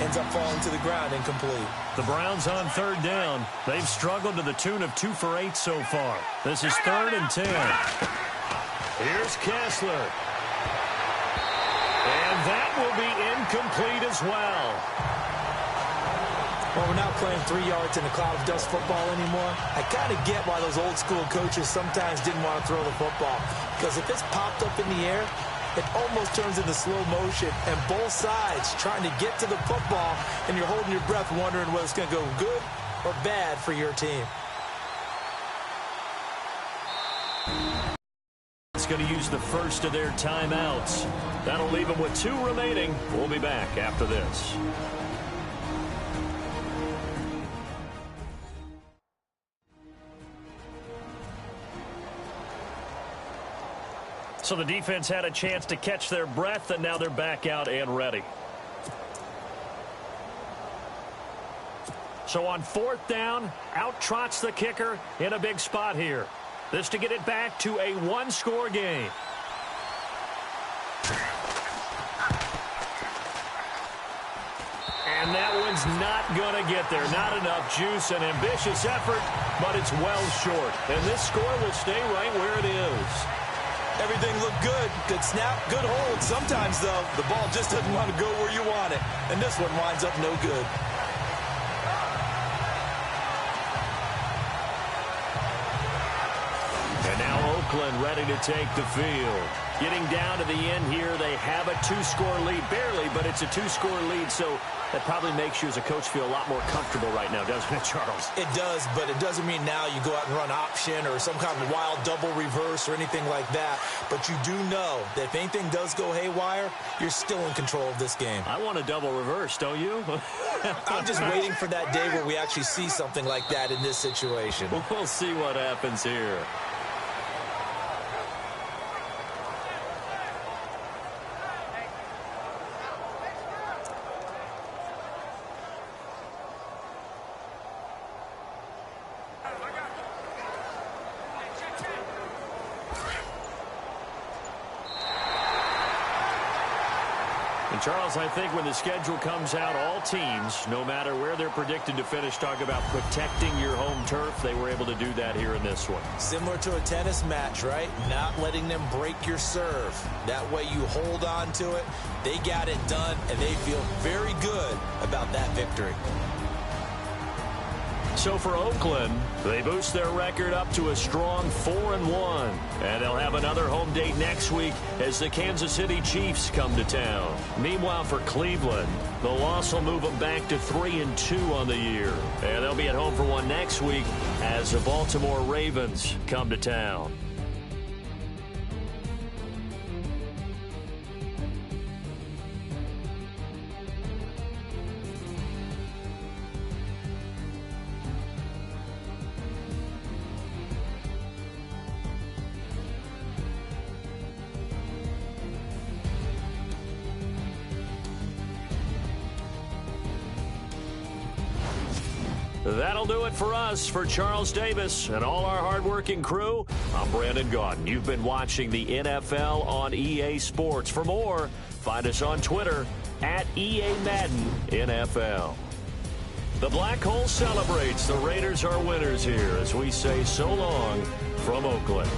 Ends up falling to the ground, incomplete.
The Browns on 3rd down. They've struggled to the tune of 2 for 8 so far. This is 3rd and 10. Here's Kessler. And that will be incomplete as well.
Well, we're not playing 3 yards in a cloud of dust football anymore. I kind of get why those old school coaches sometimes didn't want to throw the football. Because if it's popped up in the air, it almost turns into slow motion. And both sides trying to get to the football, and you're holding your breath wondering whether it's going to go good or bad for your team.
It's going to use the first of their timeouts. That'll leave them with 2 remaining. We'll be back after this. So the defense had a chance to catch their breath, and now they're back out and ready. So on 4th down, out trots the kicker in a big spot here. This to get it back to a 1-score game. And that one's not going to get there. Not enough juice. An ambitious effort, but it's well short. And this score will stay right where it is.
Everything looked good. Good snap, good hold. Sometimes, though, the ball just doesn't want to go where you want it. And this one winds up no good.
And now Oakland ready to take the field. Getting down to the end here, they have a 2-score lead. Barely, but it's a 2-score lead, so that probably makes you as a coach feel a lot more comfortable right now, doesn't it, Charles?
It does, but it doesn't mean now you go out and run option or some kind of wild double reverse or anything like that. But you do know that if anything does go haywire, you're still in control of this game.
I want a double reverse, don't you?
I'm just waiting for that day where we actually see something like that in this situation.
We'll see what happens here. Charles, I think when the schedule comes out, all teams, no matter where they're predicted to finish, talk about protecting your home turf. They were able to do that here in this one.
Similar to a tennis match, right? Not letting them break your serve. That way you hold on to it. They got it done, and they feel very good about that victory.
So for Oakland, they boost their record up to a strong 4-1. And they'll have another home date next week as the Kansas City Chiefs come to town. Meanwhile, for Cleveland, the loss will move them back to 3-2 on the year. And they'll be at home for one next week as the Baltimore Ravens come to town. That'll do it for us. For Charles Davis and all our hardworking crew, I'm Brandon Gaudin. You've been watching the NFL on EA Sports. For more, find us on Twitter at EA Madden NFL. The Black Hole celebrates. The Raiders are winners here as we say so long from Oakland.